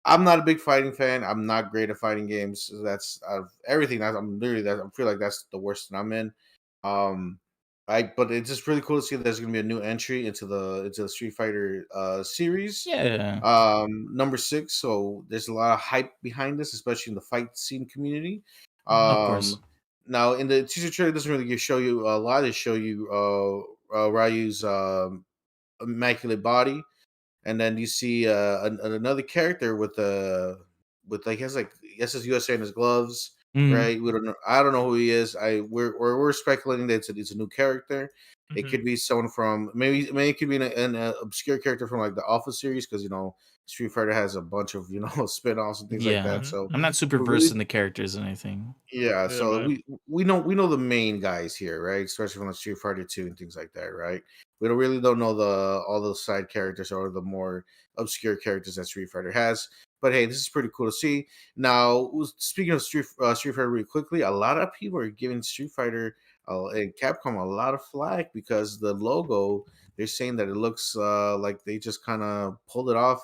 I'm not a big fighting fan. I'm not great at fighting games. So that's out of everything. I'm literally that. I feel like that's the worst that I'm in. Um, but it's just really cool to see that there's going to be a new entry into the Street Fighter series. Yeah. Number 6. So there's a lot of hype behind this, especially in the fight scene community. Of course. Now in the teaser trailer, it doesn't really show you a lot. It show you Ryu's immaculate body, and then you see another character with like he has his USA in his gloves, Mhm. right? We don't know. I don't know who he is. We're speculating that it's a new character. It Mhm. could be someone from maybe it could be an obscure character from like the Alpha series because Street Fighter has a bunch of spin-offs and things like Yeah. that. Mhm. So I'm not Mhm. super we're versed really in the characters and anything. yeah, Neither am so I. we know the main guys here, right? Especially from the Street Fighter 2 and things like that, right? We don't know the all those side characters or the more obscure characters that Street Fighter has. But hey, this is pretty cool to see. Now, speaking of Street Fighter, really quickly, a lot of people are giving Street Fighter and Capcom a lot of flack because the logo. They're saying that it looks like they just kind of pulled it off,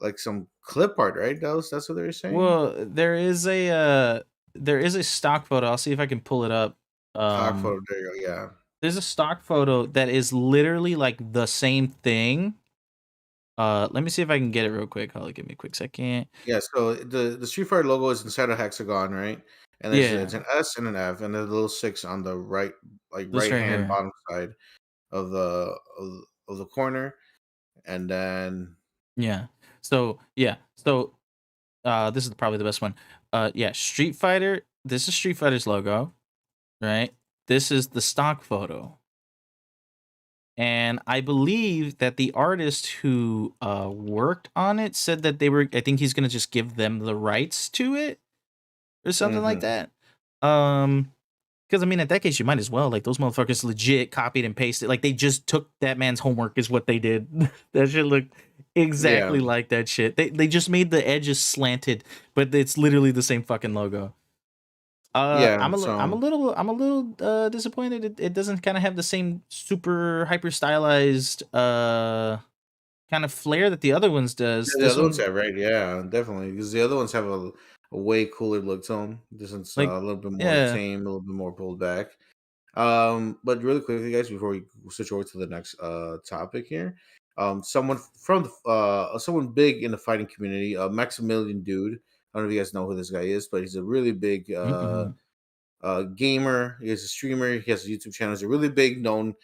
like some clip art, right? That's what they're saying. Well, there is a stock photo. I'll see if I can pull it up. Stock Um photo, there you go. Yeah. there's a stock photo that is literally like the same thing. Let me see if I can get it real quick. Hold on, give me a quick second. Yeah, so the Street Fighter logo is inside a hexagon, right? And Yeah, it's an S and an F, and there's a little 6 on the this right right hand here. bottom side of the corner, and then Yeah. So this is probably the best one. Yeah, Street Fighter. This is Street Fighter's logo, right? This is the stock photo. And I believe that the artist who worked on it said that I think he's gonna just give them the rights to it or something like hmm that. Because I mean, in that case, you might as well. Like those motherfuckers legit copied and pasted. Like they just took that man's homework, is what they did. That shit looked yeah, exactly like that shit. They just made the edges slanted, but it's literally the same fucking logo. yeah. So I'm a little disappointed. It doesn't kind of have the same super hyper stylized kind of flair that the other ones does. yeah, the This other ones one, have right, yeah, definitely, because the other ones have a way cooler look to them. This one's like, a little bit more yeah, tame, a little bit more pulled back. But really quickly, guys, before we switch over to the next topic here, someone big in the fighting community, Maximilian Dude. I don't know if you guys know who this guy is, but he's a really big mm-mm, gamer. He's a streamer. He has a YouTube channel. He's a really big known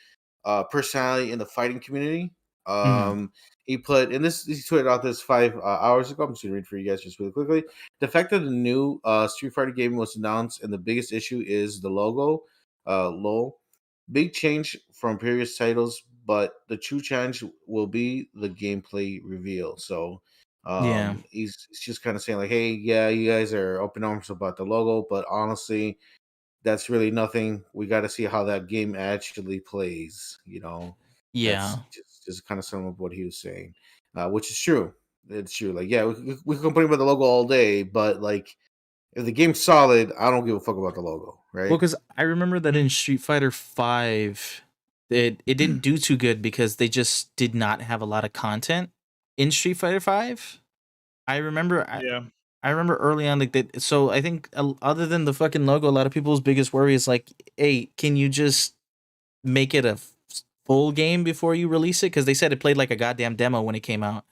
personality in the fighting community. mm-mm, He put in this. He tweeted out this 5 hours ago. I'm just gonna read for you guys just really quickly. The fact that the new Street Fighter game was announced, and the biggest issue is the logo. Lol. Big change from previous titles, but the true challenge will be the gameplay reveal. So, yeah, he's just kind of saying like, "Hey, yeah, you guys are open arms about the logo, but honestly, that's really nothing. We got to see how that game actually plays." That's yeah. just kind of some of what he was saying, which is true. It's true. Like, yeah, we can complain about the logo all day, but like, if the game's solid, I don't give a fuck about the logo, Well, right? because I remember that in Street Fighter Five, it didn't do too good because they just did not have a lot of content in Street Fighter Five. I remember Yeah. I remember early on like that. So I think other than the fucking logo, a lot of people's biggest worry is like, hey, can you just make it a full game before you release it? Because they said it played like a goddamn demo when it came out.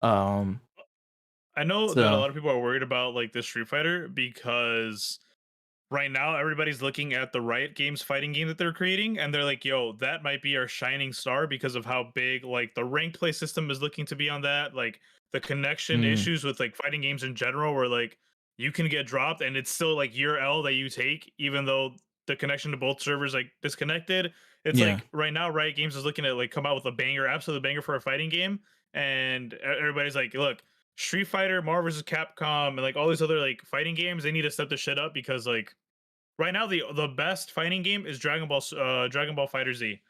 Um, I know that a so lot of people are worried about like the Street Fighter because right now everybody's looking at the Riot Games fighting game that they're creating and they're like, yo, that might be our shining star because of how big like the rank play system is looking to be on that, like the connection mm, issues with like fighting games in general where like you can get dropped and it's still like your L that you take even though the connection to both servers like disconnected. It's yeah, like right now Riot Games is looking to like come out with a banger, absolute banger for a fighting game, and everybody's like, look, Street Fighter, Marvel vs. Capcom, and like all these other like fighting games, they need to step the shit up because like right now the best fighting game is Dragon Ball Fighter Z.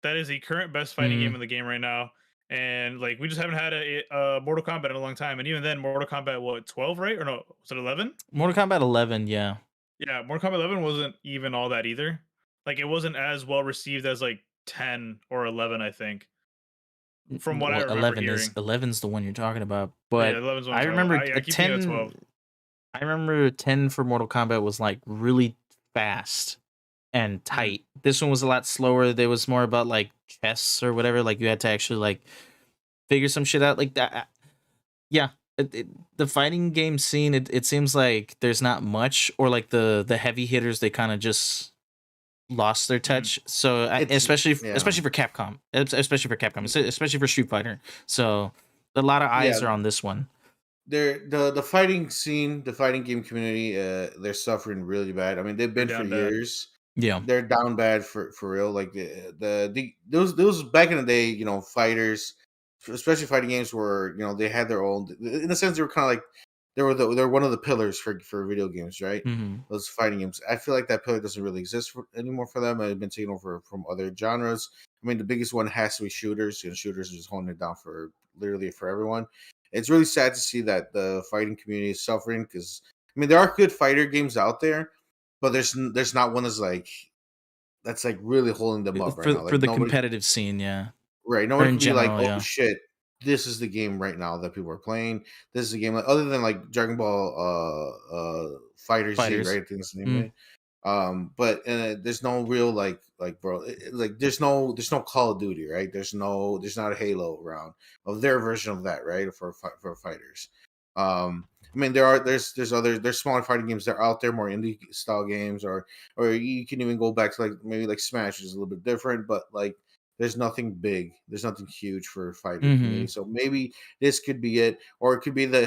That is the current best fighting game mm, in the game right now. And like we just haven't had a Mortal Kombat in a long time. And even then, Mortal Kombat what 12, right? Or no, was it 11? Mortal Kombat 11, yeah. Yeah, Mortal Kombat 11 wasn't even all that either. Like it wasn't as well received as like 10 or 11, I think. From what I Well, remember hearing. 11's the one you're talking about. Yeah, But 11's one I I'm talking remember about. I a keep thinking of 12. 10. I remember 10 for Mortal Kombat was like really fast and tight. This one was a lot slower. There was more about like chess or whatever. Like you had to actually like figure some shit out like that. Yeah, the fighting game scene. It seems like there's not much, or like the heavy hitters. They kind of just lost their touch. So especially for Capcom, especially for Street Fighter. So a lot of eyes are on this one. The fighting scene, the fighting game community, they're suffering really bad. I mean, they've been for years. Yeah, they're down bad for real. Like those back in the day, fighters, especially fighting games, were they had their own. In a sense, they were kind of like they're one of the pillars for video games, right? Mm-hmm. Those fighting games. I feel like that pillar doesn't really exist anymore for them. It's been taken over from other genres. I mean, the biggest one has to be shooters. Shooters are just holding it down for literally for everyone. It's really sad to see that the fighting community is suffering because I mean there are good fighter games out there, but there's not one that's like really holding them up right now. Like for the competitive scene, yeah. Right. Nobody can be general, like, oh shit, this is the game right now that people are playing. This is the game other than like Dragon Ball Fighters. Z, right? I think that's the name of it. But there's no real like bro, there's no Call of Duty, right? There's not a Halo around of their version of that, right? For fighters. I mean there's smaller fighting games that are out there, more indie style games, or you can even go back to like maybe like Smash, which is a little bit different, but like there's nothing big, there's nothing huge for fighting community. So maybe this could be it, or it could be the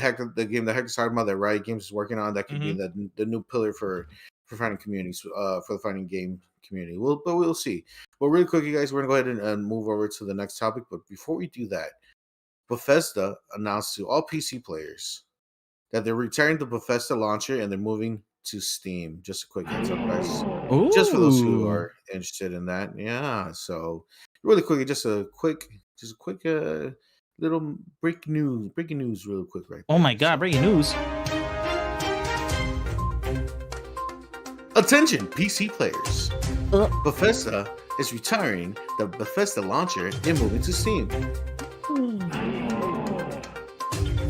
game that Hector's talking about that Riot Games is working on. That could be the new pillar for fighting communities, for the fighting game community. We'll see. But really quick, you guys, we're gonna go ahead and move over to the next topic. But before we do that, Bethesda announced to all PC players that they're retiring the Bethesda launcher and they're moving to Steam. Just a quick heads up, guys. Ooh. Just for those who are interested in that. Yeah. So really quickly, just a quick little breaking news real quick right there. Oh my god, breaking news. Attention, PC players. Bethesda is retiring the Bethesda launcher and moving to Steam.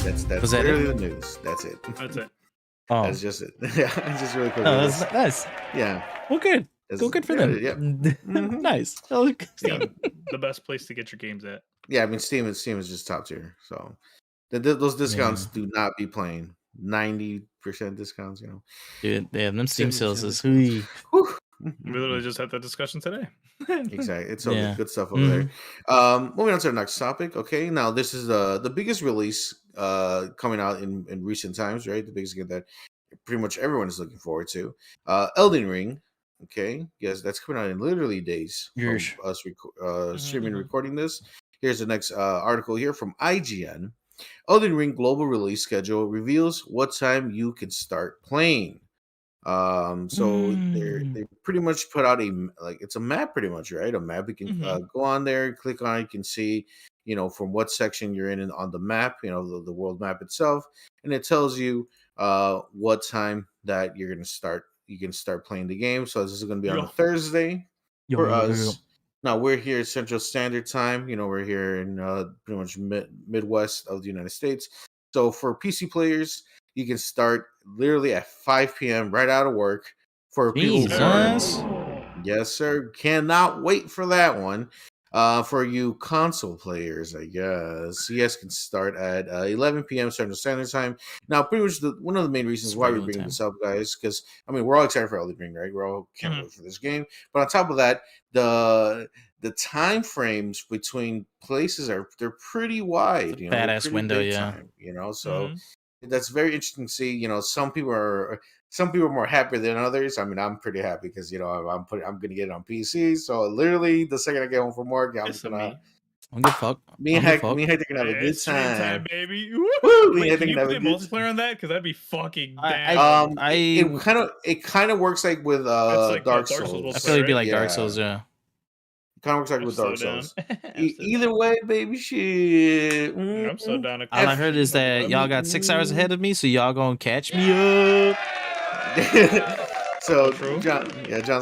That's literally the news. That's it. That's it. Oh. That's just it. Yeah, just really quick. Oh, that's nice. Yeah. Well, good. Go good for them. Yeah. Nice. Steam, the best place to get your games at. Yeah, I mean, Steam is just top tier. So those discounts do not be playing 90% discounts. Dude, yeah, them Steam sales is We literally just had that discussion today. Exactly. It's all good stuff over there. Moving on to the next topic. Okay, now this is the biggest release coming out in recent times, right? The biggest game that pretty much everyone is looking forward to. Elden Ring. Okay, yes, that's coming out in literally days from us streaming and recording this. Here's the next article here from IGN. Elden Ring global release schedule reveals what time you can start playing. So they pretty much put out it's a map, pretty much, right? A map you can go on there, click on it, you can see, from what section you're in on the map, the world map itself, and it tells you what time that you're gonna start. You can start playing the game. So this is gonna be on a Thursday for us. Now we're here at Central Standard Time. We're here in pretty much Midwest of the United States. So for PC players, you can start literally at 5 p.m. right out of work. For people, yes, sir. Cannot wait for that one. For you console players, I guess, CS can start at 11 p.m. Central Standard Time. Now, pretty much one of the main reasons why we're bringing this up, guys, because I mean we're all excited for Elden Ring, right? We're all can't wait for this game. But on top of that, the time frames between places they're pretty wide. Badass window, yeah. Time, so that's very interesting to see. Some people are more happy than others. I mean, I'm pretty happy because I'm gonna get it on PC. So literally, the second I get home from work, I'm just gonna. Me and Hector can have a good time, baby. Woo! Wait, can you play multiplayer on that? Because that'd be fucking damn. It kind of works like with Dark Souls. I feel like it'd be like Dark Souls, yeah. Kind of works like with Dark Souls. Either way, baby, shit. I'm so down. All I heard is that y'all got 6 hours ahead of me, so y'all gonna catch me up. So True. John's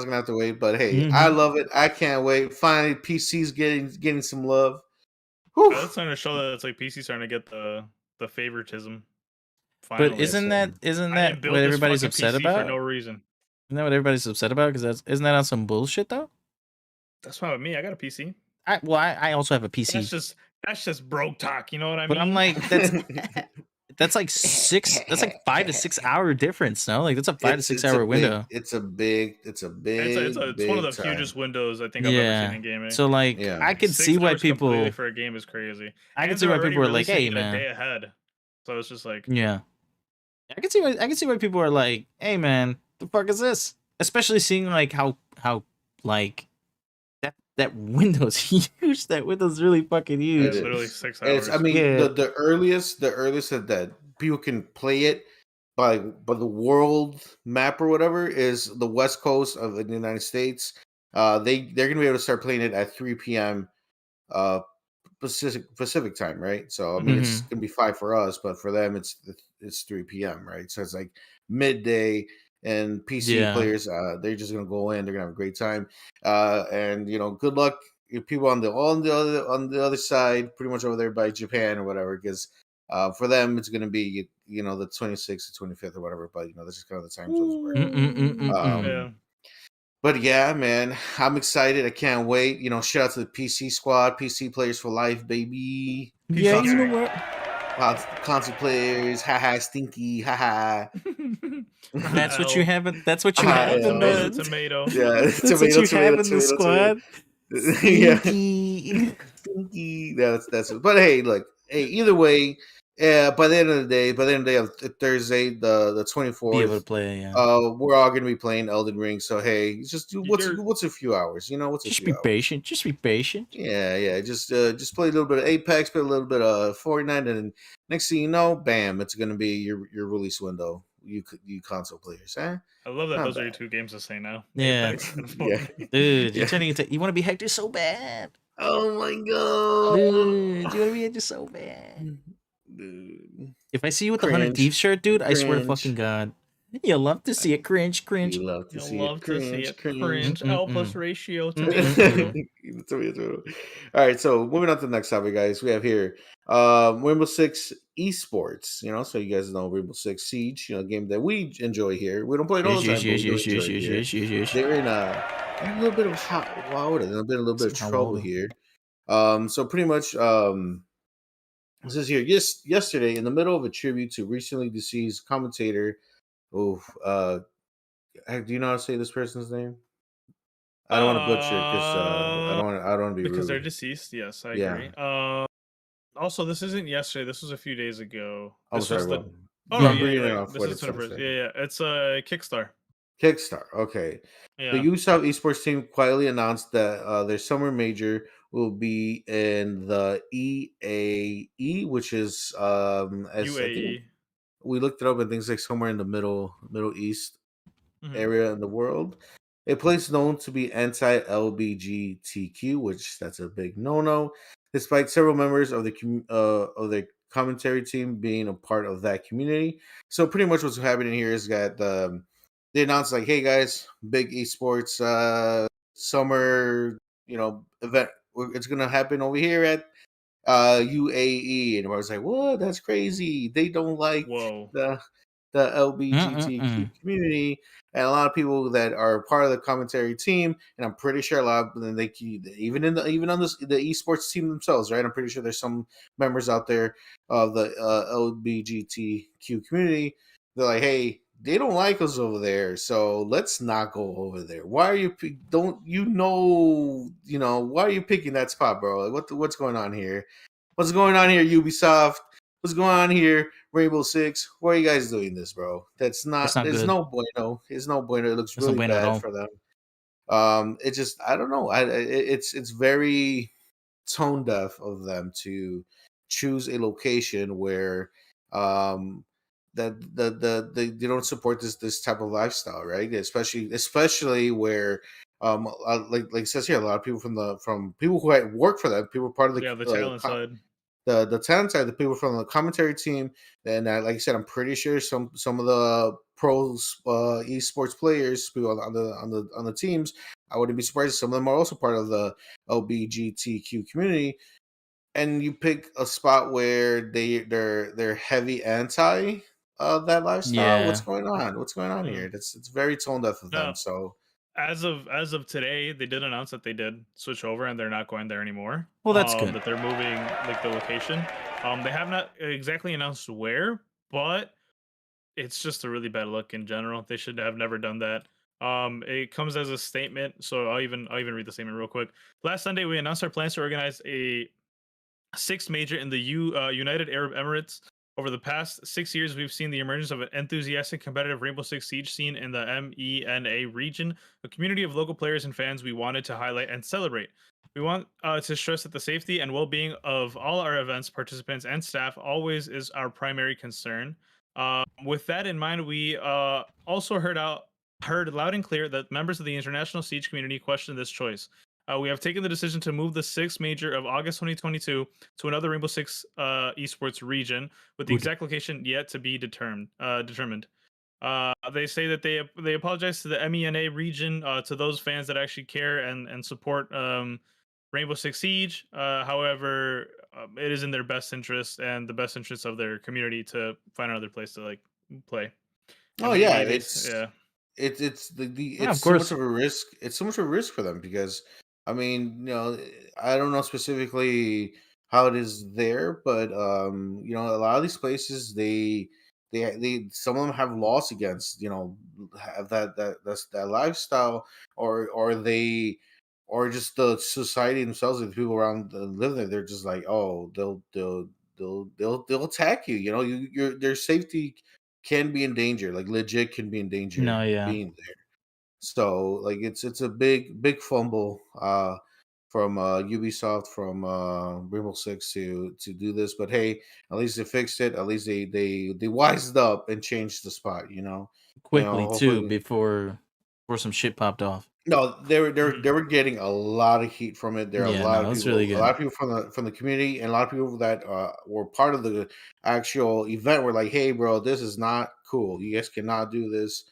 gonna have to wait. But hey, I love it. I can't wait. Finally, PC's getting some love. Whew. That's starting to show that it's like PC starting to get the favoritism. But Finally. isn't I that didn't build what this everybody's fucking upset PC for about? no reason. Isn't that what everybody's upset about? Because isn't that on some bullshit though? That's fine with me. I got a PC. I also have a PC, That's just broke talk. You know what I but mean? I'm like that's like 5 to 6 hour difference. No, like that's a 5 to 6 hour window. It's a big It's one of the time. hugest windows I think I've ever seen Yeah. in gaming. So like Yeah. I could 6 see why hours completely people. for a game is crazy. I And can see they're why already people are like, releasing "Hey, it a man." day ahead. So it's just like, Yeah. I can see why people are like, "Hey, man, the fuck is this?" Especially seeing like how like that window's huge. That window's really fucking yeah, huge. literally 6 And it's, hours. I mean, Yeah. the earliest that people can play it by the world map or whatever is the west coast of the United States. They're gonna be able to start playing it at 3 p.m. uh Pacific time, right? So I mean, it's gonna be 5 for us, but for them, it's 3 p.m. right? So it's like midday, and PC Yeah. players, they're just gonna go in, they're gonna have a great time, and good luck if people on the other side, pretty much over there by Japan or whatever, because for them it's gonna be the 26th to 25th or whatever, but that's just kind of the time zones work. Yeah. But yeah, man, I'm excited. I can't wait. Shout out to the PC squad, PC players for life, baby. Yeah, Console you know gang. what? Console players, haha, stinky, haha. That's what you have. That's what you Ah, have yeah, in man. the. Tomato. Yeah, That's what you have in the squad. Yeah, Stinky. stinky. That's it. But hey, look, either way, by the end of the day of Thursday, the Be able to 24th, play. Yeah. we're all gonna be playing Elden Ring. So hey, just do what's You're- a few hours? What's a Just few be hours? patient. Just be patient. Yeah. Just play a little bit of Apex, play a little bit of Fortnite, and next thing you know, bam, it's gonna be your release window. You console players, huh? I love that Not those are your bad. 2 games to say now. Yeah. Apex and Yeah. Fortnite. Dude, Yeah. you're turning into. You want to be Hector so bad. Oh my god, Dude, you want to be Hector so bad. dude. If I see you with the 100 Cringe. Thieves shirt, dude, I swear to Cringe. fucking God. You'll love to see it. Cringe. You love to You'll see love it. to see it. Cringe. Mm-mm-mm. L plus ratio. Mm-mm-mm. Tomato. All right, so moving on to the next topic, guys. We have here Rainbow Six Esports. So you guys know Rainbow Six Siege, a game that we enjoy here. We don't play it all the time, but we do enjoy it here. They're in a little bit of hot water. They've been a little bit of Some hot trouble water. here. So pretty much, it says here, yesterday, in the middle of a tribute to recently deceased commentator. Oh, do you know how to say this person's name? I don't want to butcher it because I don't want to be Because rude. they're deceased. Yes, I Yeah. agree. Also, this isn't yesterday. This was a few days ago. I'm This sorry. was the. Well, Oh I'm no, yeah, reading it you're right. off This what is it says 21st. there. Yeah. It's a Kickstarter. Kickstarter. Okay. Yeah. The Ubisoft Esports team quietly announced that their summer major will be in the EAE, which is as I think UAE. we looked it up, and things like somewhere in the Middle East Mhm. area in the world. A place known to be anti-LBGTQ, which that's a big no-no, despite several members of the commentary team being a part of that community. So pretty much what's happening here is that they announced like, "Hey guys, big esports summer event. It's gonna happen over here at UAE," and I was like, "What? That's crazy. They don't like Whoa. the LGBTQ Mm-mm-mm. community, and a lot of people that are part of the commentary team, and I'm pretty sure a lot of them, even on the esports team themselves, right? I'm pretty sure there's some members out there of the LGBTQ community. They're like, hey, they don't like us over there, so let's not go over there. Why are you why are you picking that spot, bro? Like, what's going on here? What's going on here, Ubisoft? What's going on here, Rainbow Six? Why are you guys doing this, bro? That's not. There's good. no bueno. There's no bueno. It looks There's no really bueno at bad all. for them. It just, I don't know. It's very tone deaf of them to choose a location where that they don't support this type of lifestyle, right? Especially where like it says here, a lot of people from people who work for them, people part of Yeah, the talent side. the talent side, the people from the commentary team, and like I said, I'm pretty sure some of the pros esports players, people on the teams, I wouldn't be surprised if some of them are also part of the LBGTQ community. And you pick a spot where they're heavy anti that lifestyle. What's Yeah. going on? What's going on here? It's very tone deaf of them. No, So as of today, they did announce that they did switch over and they're not going there anymore. Well, that's good. That they're moving like the location. They have not exactly announced where, but it's just a really bad look in general. They should have never done that. It comes as a statement, so I'll even read the statement real quick. Last Sunday, we announced our plans to organize a sixth major in the United Arab Emirates. Over the past 6 years, we've seen the emergence of an enthusiastic, competitive Rainbow Six Siege scene in the MENA region, a community of local players and fans we wanted to highlight and celebrate. We want to stress that the safety and well-being of all our events, participants, and staff always is our primary concern. With that in mind, we also heard loud and clear that members of the international Siege community question this choice. We have taken the decision to move the sixth major of August 2022 to another Rainbow Six esports region, with the Good. exact location yet to be determined. They say that they apologize to the MENA region, to those fans that actually care and support Rainbow Six Siege. However, it is in their best interest and the best interest of their community to find another place to like play. oh And yeah, maybe they, it's yeah, Yeah, it's of so much course. of a risk. It's so much of a risk for them because I mean, I don't know specifically how it is there, but a lot of these places they some of them have laws against have that lifestyle, or they or just the society themselves, the people around that live there. They're just like, oh, they'll attack you. Their safety can be in danger, like legit can be in danger No, yeah. being there. So like it's a big fumble from Ubisoft, from Rainbow Six to do this. But hey, at least they fixed it. At least they wised up and changed the spot. Quickly too, Hopefully. before some shit popped off. No, Mhm. they were getting a lot of heat from it. There are Yeah, no, it's really a lot good. of people from the community, and a lot of people that were part of the actual event were like, "Hey, bro, this is not cool. You guys cannot do this."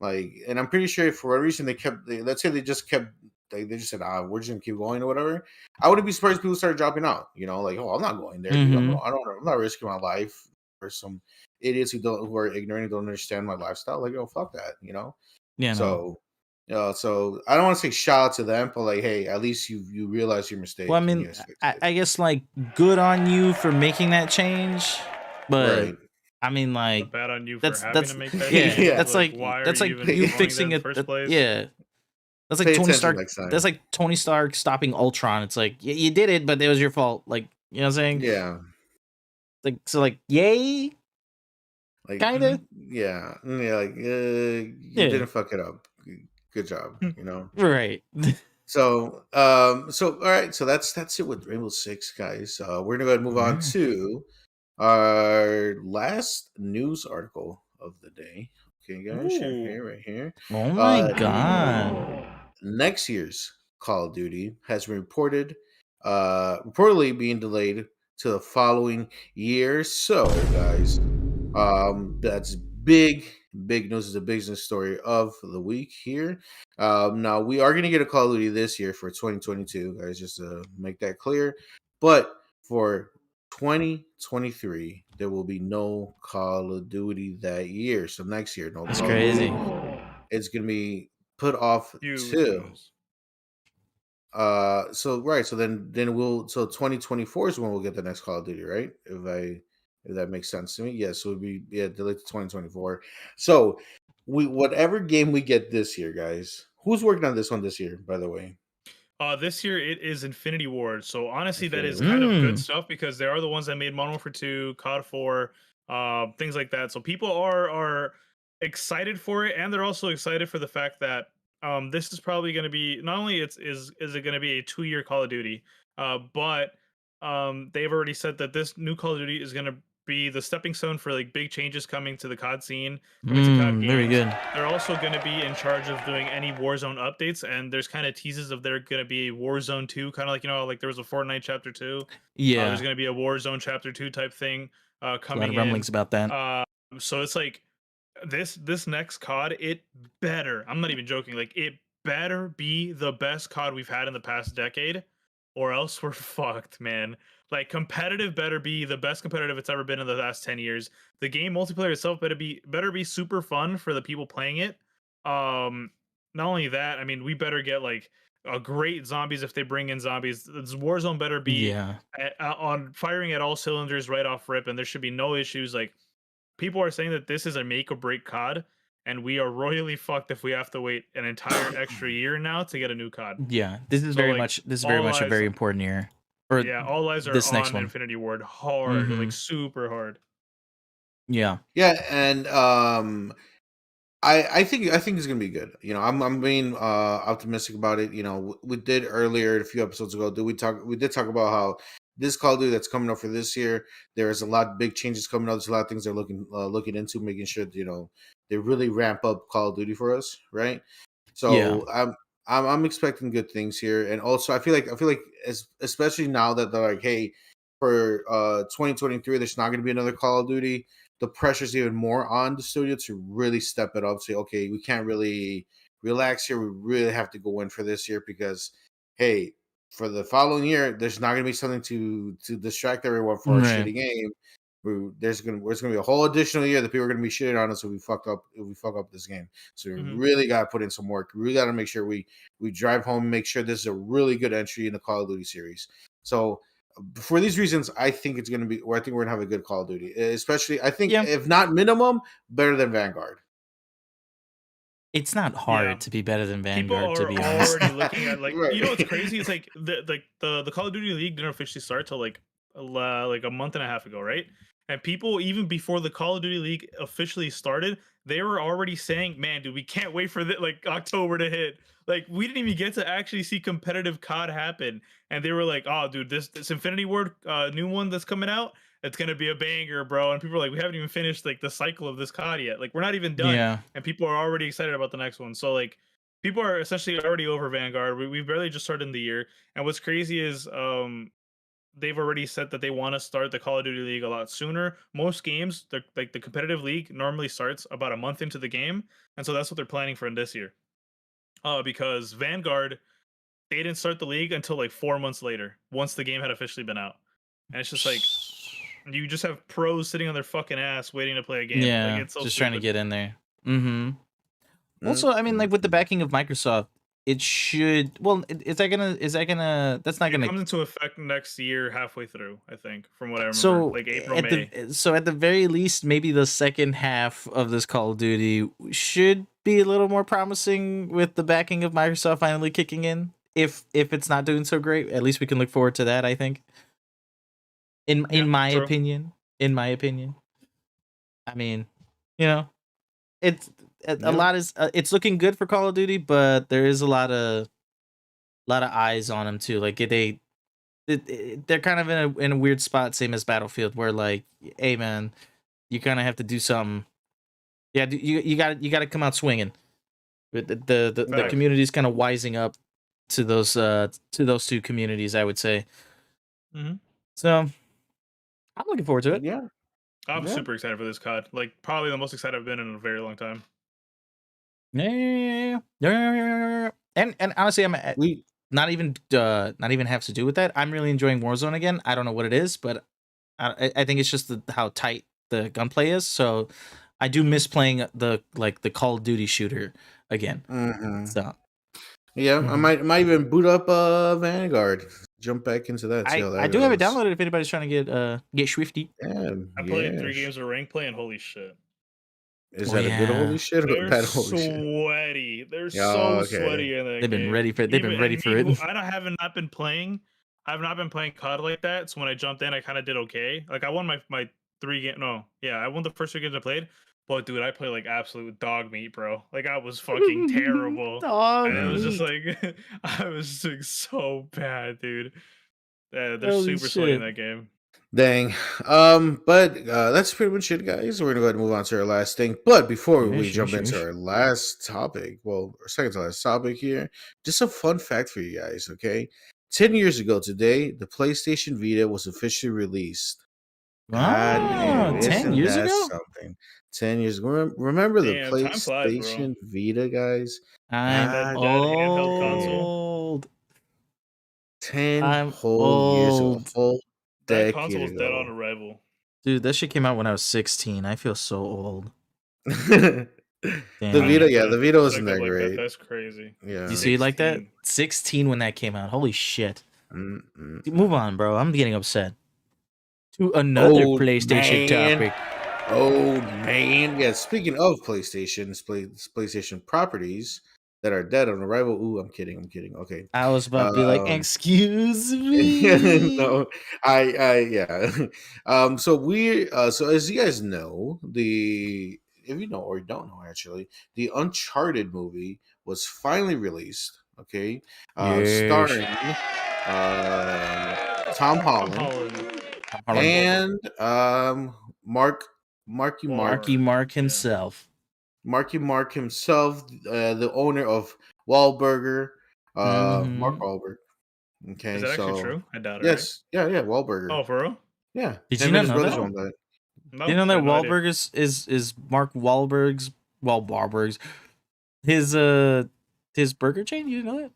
Like, and I'm pretty sure for a reason let's say they just kept. They just said, we're just gonna keep going or whatever. I wouldn't be surprised if people started dropping out. Like, oh, I'm not going there, dude. Mm-hmm. I'm not risking my life for some idiots who are ignorant and don't understand my lifestyle. Like, oh, fuck that. Yeah, no. So, so I don't want to say shout out to them, but like, hey, at least you realize your Well, I mistake and you mean, guys fixed I, it. I guess like good on you for making that change, but Right. I mean, like bad on you for that's having to that's make that yeah, change. Yeah. that's Like, like why are that's you like even you going there in fixing the it. first place? Yeah, that's like Pay Tony attention Stark. next time. That's like Tony Stark stopping Ultron. It's like you did it, but it was your fault. Like you know what I'm saying? Yeah. Like so, like yay, Like, kind of. yeah. Yeah. Like, you Yeah, didn't fuck it up. Good job. right. So all right. So that's it with Rainbow Six, guys. We're gonna go ahead and move on Alright. to our last news article of the day. Okay, guys, Ooh. right here. Oh my Uh, god. Next year's Call of Duty has been reportedly being delayed to the following year. So, guys, that's big news. Is the business story of the week here. Now we are going to get a Call of Duty this year for 2022, guys. Just to make that clear, but for 2023, there will be no Call of Duty that year. So next year, no That's Call of Duty. crazy. It's going to be put off Huge to news. so right, so then we'll so 2024 is when we'll get the next Call of Duty, right? If that makes sense to me. Yes, it would be delayed to 2024. So we whatever game we get this year, guys. Who's working on this one this year, by the way? This year it is Infinity Ward. So honestly, that is Infinity. kind of good Mm. stuff because they are the ones that made Modern Warfare 2, COD 4, things like that. So people are excited for it, and they're also excited for the fact that this is probably going to be not only is it going to be a 2-year Call of Duty, but they've already said that this new Call of Duty is going to be the stepping stone for like big changes coming to the COD scene, coming to COD Very games. good. They're also going to be in charge of doing any Warzone updates, and there's kind of teases of there going to be a Warzone 2, kind of like, like there was a Fortnite Chapter 2. Yeah, There's going to be a Warzone Chapter 2 type thing a lot coming of in. rumblings about that. So it's like this next COD, it better, I'm not even joking, like it better be the best COD we've had in the past decade, or else we're fucked, man. Like competitive better be the best competitive it's ever been in the last 10 years. The game multiplayer itself better be super fun for the people playing it. Not only that, I mean, we better get like a great zombies if they bring in zombies. This Warzone better be Yeah, on firing at all cylinders right off rip, and there should be no issues. Like people are saying that this is a make or break COD, and we are royally fucked if we have to wait an entire extra year now to get a new COD. yeah. This is So, very like, much a all eyes, very important year. Or yeah, all eyes are this next on one. Infinity Ward hard, Mhm. like super hard. Yeah, Yeah, and I think it's gonna be good. I'm being optimistic about it. We did earlier a few episodes ago. We did talk about how this Call of Duty that's coming up for this year. There is a lot of big changes coming up. There's a lot of things they're looking into, making sure that, they really ramp up Call of Duty for us, right? yeah, So I'm expecting good things here, and also I feel like especially now that they're like, hey, for 2023, there's not going to be another Call of Duty. The pressure's even more on the studio to really step it up. Say, okay, we can't really relax here. We really have to go in for this year because, hey, for the following year, there's not going to be something to distract everyone for a right. shitty game. There's gonna be a whole additional year that people are gonna be shitting on us if we fuck up this game. So we Mhm. really gotta put in some work. We really gotta make sure we drive home and make sure this is a really good entry in the Call of Duty series. So for these reasons, I think it's gonna be. Or I think we're gonna have a good Call of Duty, especially. I think Yeah, if not minimum, better than Vanguard. it's not Yeah. hard to be better than People Vanguard, to are be honest. already looking at like, Right. what's crazy is like the Call of Duty League didn't officially start till like a month and a half ago, right? And people, even before the Call of Duty League officially started, they were already saying, "Man, dude, we can't wait for like October to hit." Like we didn't even get to actually see competitive COD happen, and they were like, "Oh, dude, this Infinity Ward new one that's coming out, it's gonna be a banger, bro." And people are like, "We haven't even finished like the cycle of this COD yet. Like we're not even done." Yeah, And people are already excited about the next one. So like people are essentially already over Vanguard. We've barely just started in the year. And what's crazy is they've already said that they want to start the Call of Duty League a lot sooner. Most games, like the competitive league normally starts about a month into the game. And so that's what they're planning for in this year. Because Vanguard, they didn't start the league until like 4 months later, once the game had officially been out. And it's just like you just have pros sitting on their fucking ass waiting to play a game. Like yeah, it's so just stupid. trying to get in there. Mm-hmm. Mm, Also, I mean, like with the backing of Microsoft, it should. Well, is that gonna? Is that gonna? That's not It gonna. comes into effect next year, halfway through, I think, from what I remember, So like April, at May. the very least, maybe the second half of this Call of Duty should be a little more promising with the backing of Microsoft finally kicking in. If it's not doing so great, at least we can look forward to that. I think. In Yeah, my true. opinion, I mean, you know, it's a Yeah. lot is it's looking good for Call of Duty, but there is a lot of eyes on them too. Like they're kind of in a weird spot, same as Battlefield, where like, hey man, you kind of have to do something. Yeah, you got to come out swinging. But the Right. community's kind of wising up to those two communities, I would say. Mhm. So I'm looking forward to it. Yeah. I'm Yeah. super excited for this COD. Like, probably the most excited I've been in a very long time. Yeah. And honestly, I'm We not even have to do with that. I'm really enjoying Warzone again. I don't know what it is, but I think it's just how tight the gunplay is. So I do miss playing the Call of Duty shooter again. mhm. So Yeah, I might even boot up Vanguard. Jump back into that. See how that I do have it goes. downloaded if anybody's trying to get swifty. Yeah, I played 3 yes. games of rank play, and holy shit, Is Oh, that a good yeah. holy shit or a they're bad holy shit? sweaty. They're Yeah, so okay. sweaty in that They've been game. ready for they've been Even ready and for me, it. who I haven't not been playing. I've not been playing COD like that. So when I jumped in, I kind of did okay. Like I won my 3 game. No, yeah, I won the first 3 games I played. But dude, I played like absolute dog meat, bro. Like I was fucking terrible. Dog And it was just meat. like I was doing so bad, dude. Yeah, they're Holy super sweaty in shit. that game. Dang. But that's pretty much it, guys. We're gonna go ahead and move on to our last thing. But before we jump into our last topic, well, our second to last topic here, just a fun fact for you guys, okay? 10 years ago today, the PlayStation Vita was officially released. God damn, 10 isn't years that ago? something? 10 years. Remember the Damn, time flies, bro. PlayStation Vita, guys? I'm That handheld console. old. 10 I'm whole years ago, old. whole That console decade was dead on ago. arrival. Dude, that shit came out when I was 16. I feel so old. The Damn. Vita, yeah, the Vita Put wasn't it that like that, great. that's crazy. Yeah. You see it like that? 16. 16 when that came out. Holy shit. Mm-mm. Dude, move on, bro. I'm getting upset. To another Old PlayStation man. topic. Oh man, yeah. Speaking of PlayStation properties that are dead on arrival. Ooh, I'm kidding. Okay. I was about to be like, excuse me. No, yeah. So as you guys know, if you know or don't know, actually, the Uncharted movie was finally released. Okay, starring Tom Holland. And Marky Marky Mark Yeah. himself. Mark himself, the owner of Wahlburger, Mark Wahlberg. Okay, Is that actually so true? I doubt it. yes, yeah, Wahlburger. Right? Oh, for real? Yeah, Did him you and not his know brothers that? own that. No, You know I that had no idea. Wahlberg is Mark Wahlberg's Wahlberg's his burger chain? You didn't know that?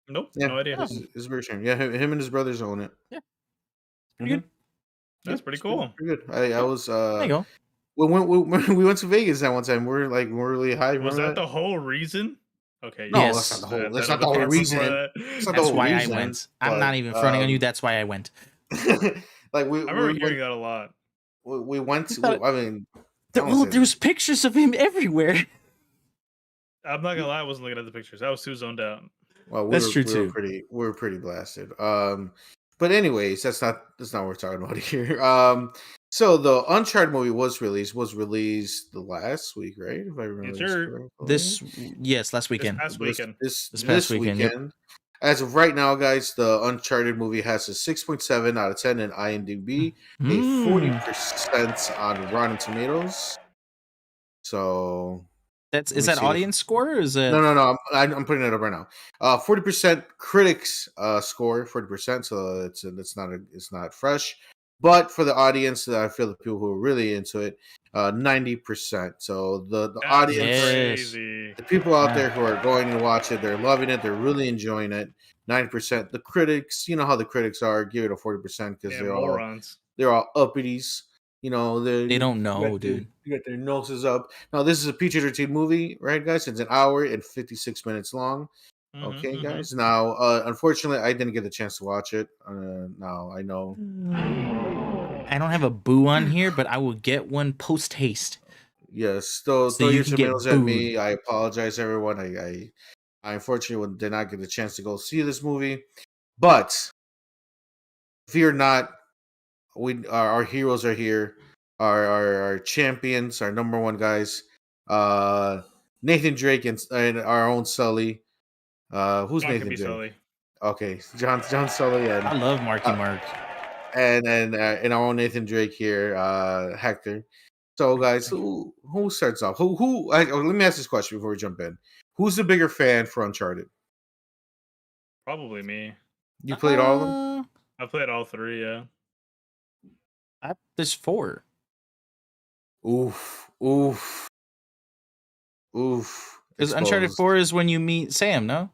Nope, Yeah, no idea. it's very shame. Yeah, him and his brothers own it. Yeah. Mhm. Pretty good. That's pretty cool. Pretty good. I was There you go. we went to Vegas that one time. We're really high. Was Remember that the whole reason? Okay. No, yeah. Yes. that's not the whole. That That's not the other whole part before reason. that. That's not the That's whole why I reason, went. I'm but, not even fronting on you. That's why I went. like I remember hearing that a lot. we went. You thought- I mean, There was pictures of him everywhere. I'm not gonna lie, I wasn't looking at the pictures. I was too zoned out. well, That's true, we too. We were pretty blasted. But anyways, that's not what we're talking about here. So the Uncharted movie was released the last week, right? If I remember Yes, this sir. correctly. Last weekend. This past weekend. This past weekend, yep. As of right now, guys, the Uncharted movie has a 6.7 out of 10 in IMDb, a 40% on Rotten Tomatoes. So Is that audience score? Or is it no. I'm putting it up right now. 40% critics score, 40%. So it's not fresh. But for the audience, I feel the people who are really into it, 90%. So the That's audience, crazy. the people out there who are going to watch it, they're loving it. They're really enjoying it. 90%. The critics, you know how the critics are, give it a 40% because Yeah, they're morons. all uppities. You know, they don't know, dude. You got their noses up. Now, this is a PG-13 movie, right, guys? It's an hour and 56 minutes long. Okay, guys. Now, unfortunately, I didn't get the chance to watch it. Now, I know. I don't have a boo on here, but I will get one post haste. Yes, throw So you your can get tomatoes at booed. me. I apologize, everyone. I unfortunately did not get the chance to go see this movie. But fear not. Our heroes are here. Our champions, our number one guys. Nathan Drake and our own Sully. Who's John Nathan could be Drake? Sully. Okay, John Sully I and love Marky Mark. and our own Nathan Drake here, Hector. So guys, who starts off? Let me ask this question before we jump in. Who's the bigger fan for Uncharted? Probably me. You played all of them? I played all three, yeah. There's 4. Oof. Because Uncharted 4 is when you meet Sam, no?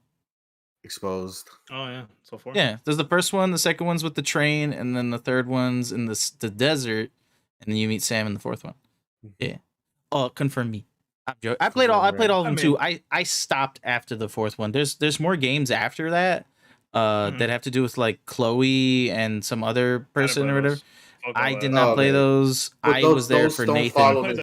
Exposed. Oh yeah, so 4. Yeah, there's the first one, the second one's with the train, and then the third one's in the desert, and then you meet Sam in the fourth one. Yeah. Oh, confirm me. I'm joking. I played all of them too. I stopped after the fourth one. There's more games after that that have to do with like Chloe and some other person or whatever. I did not play those. I was there for Nathan.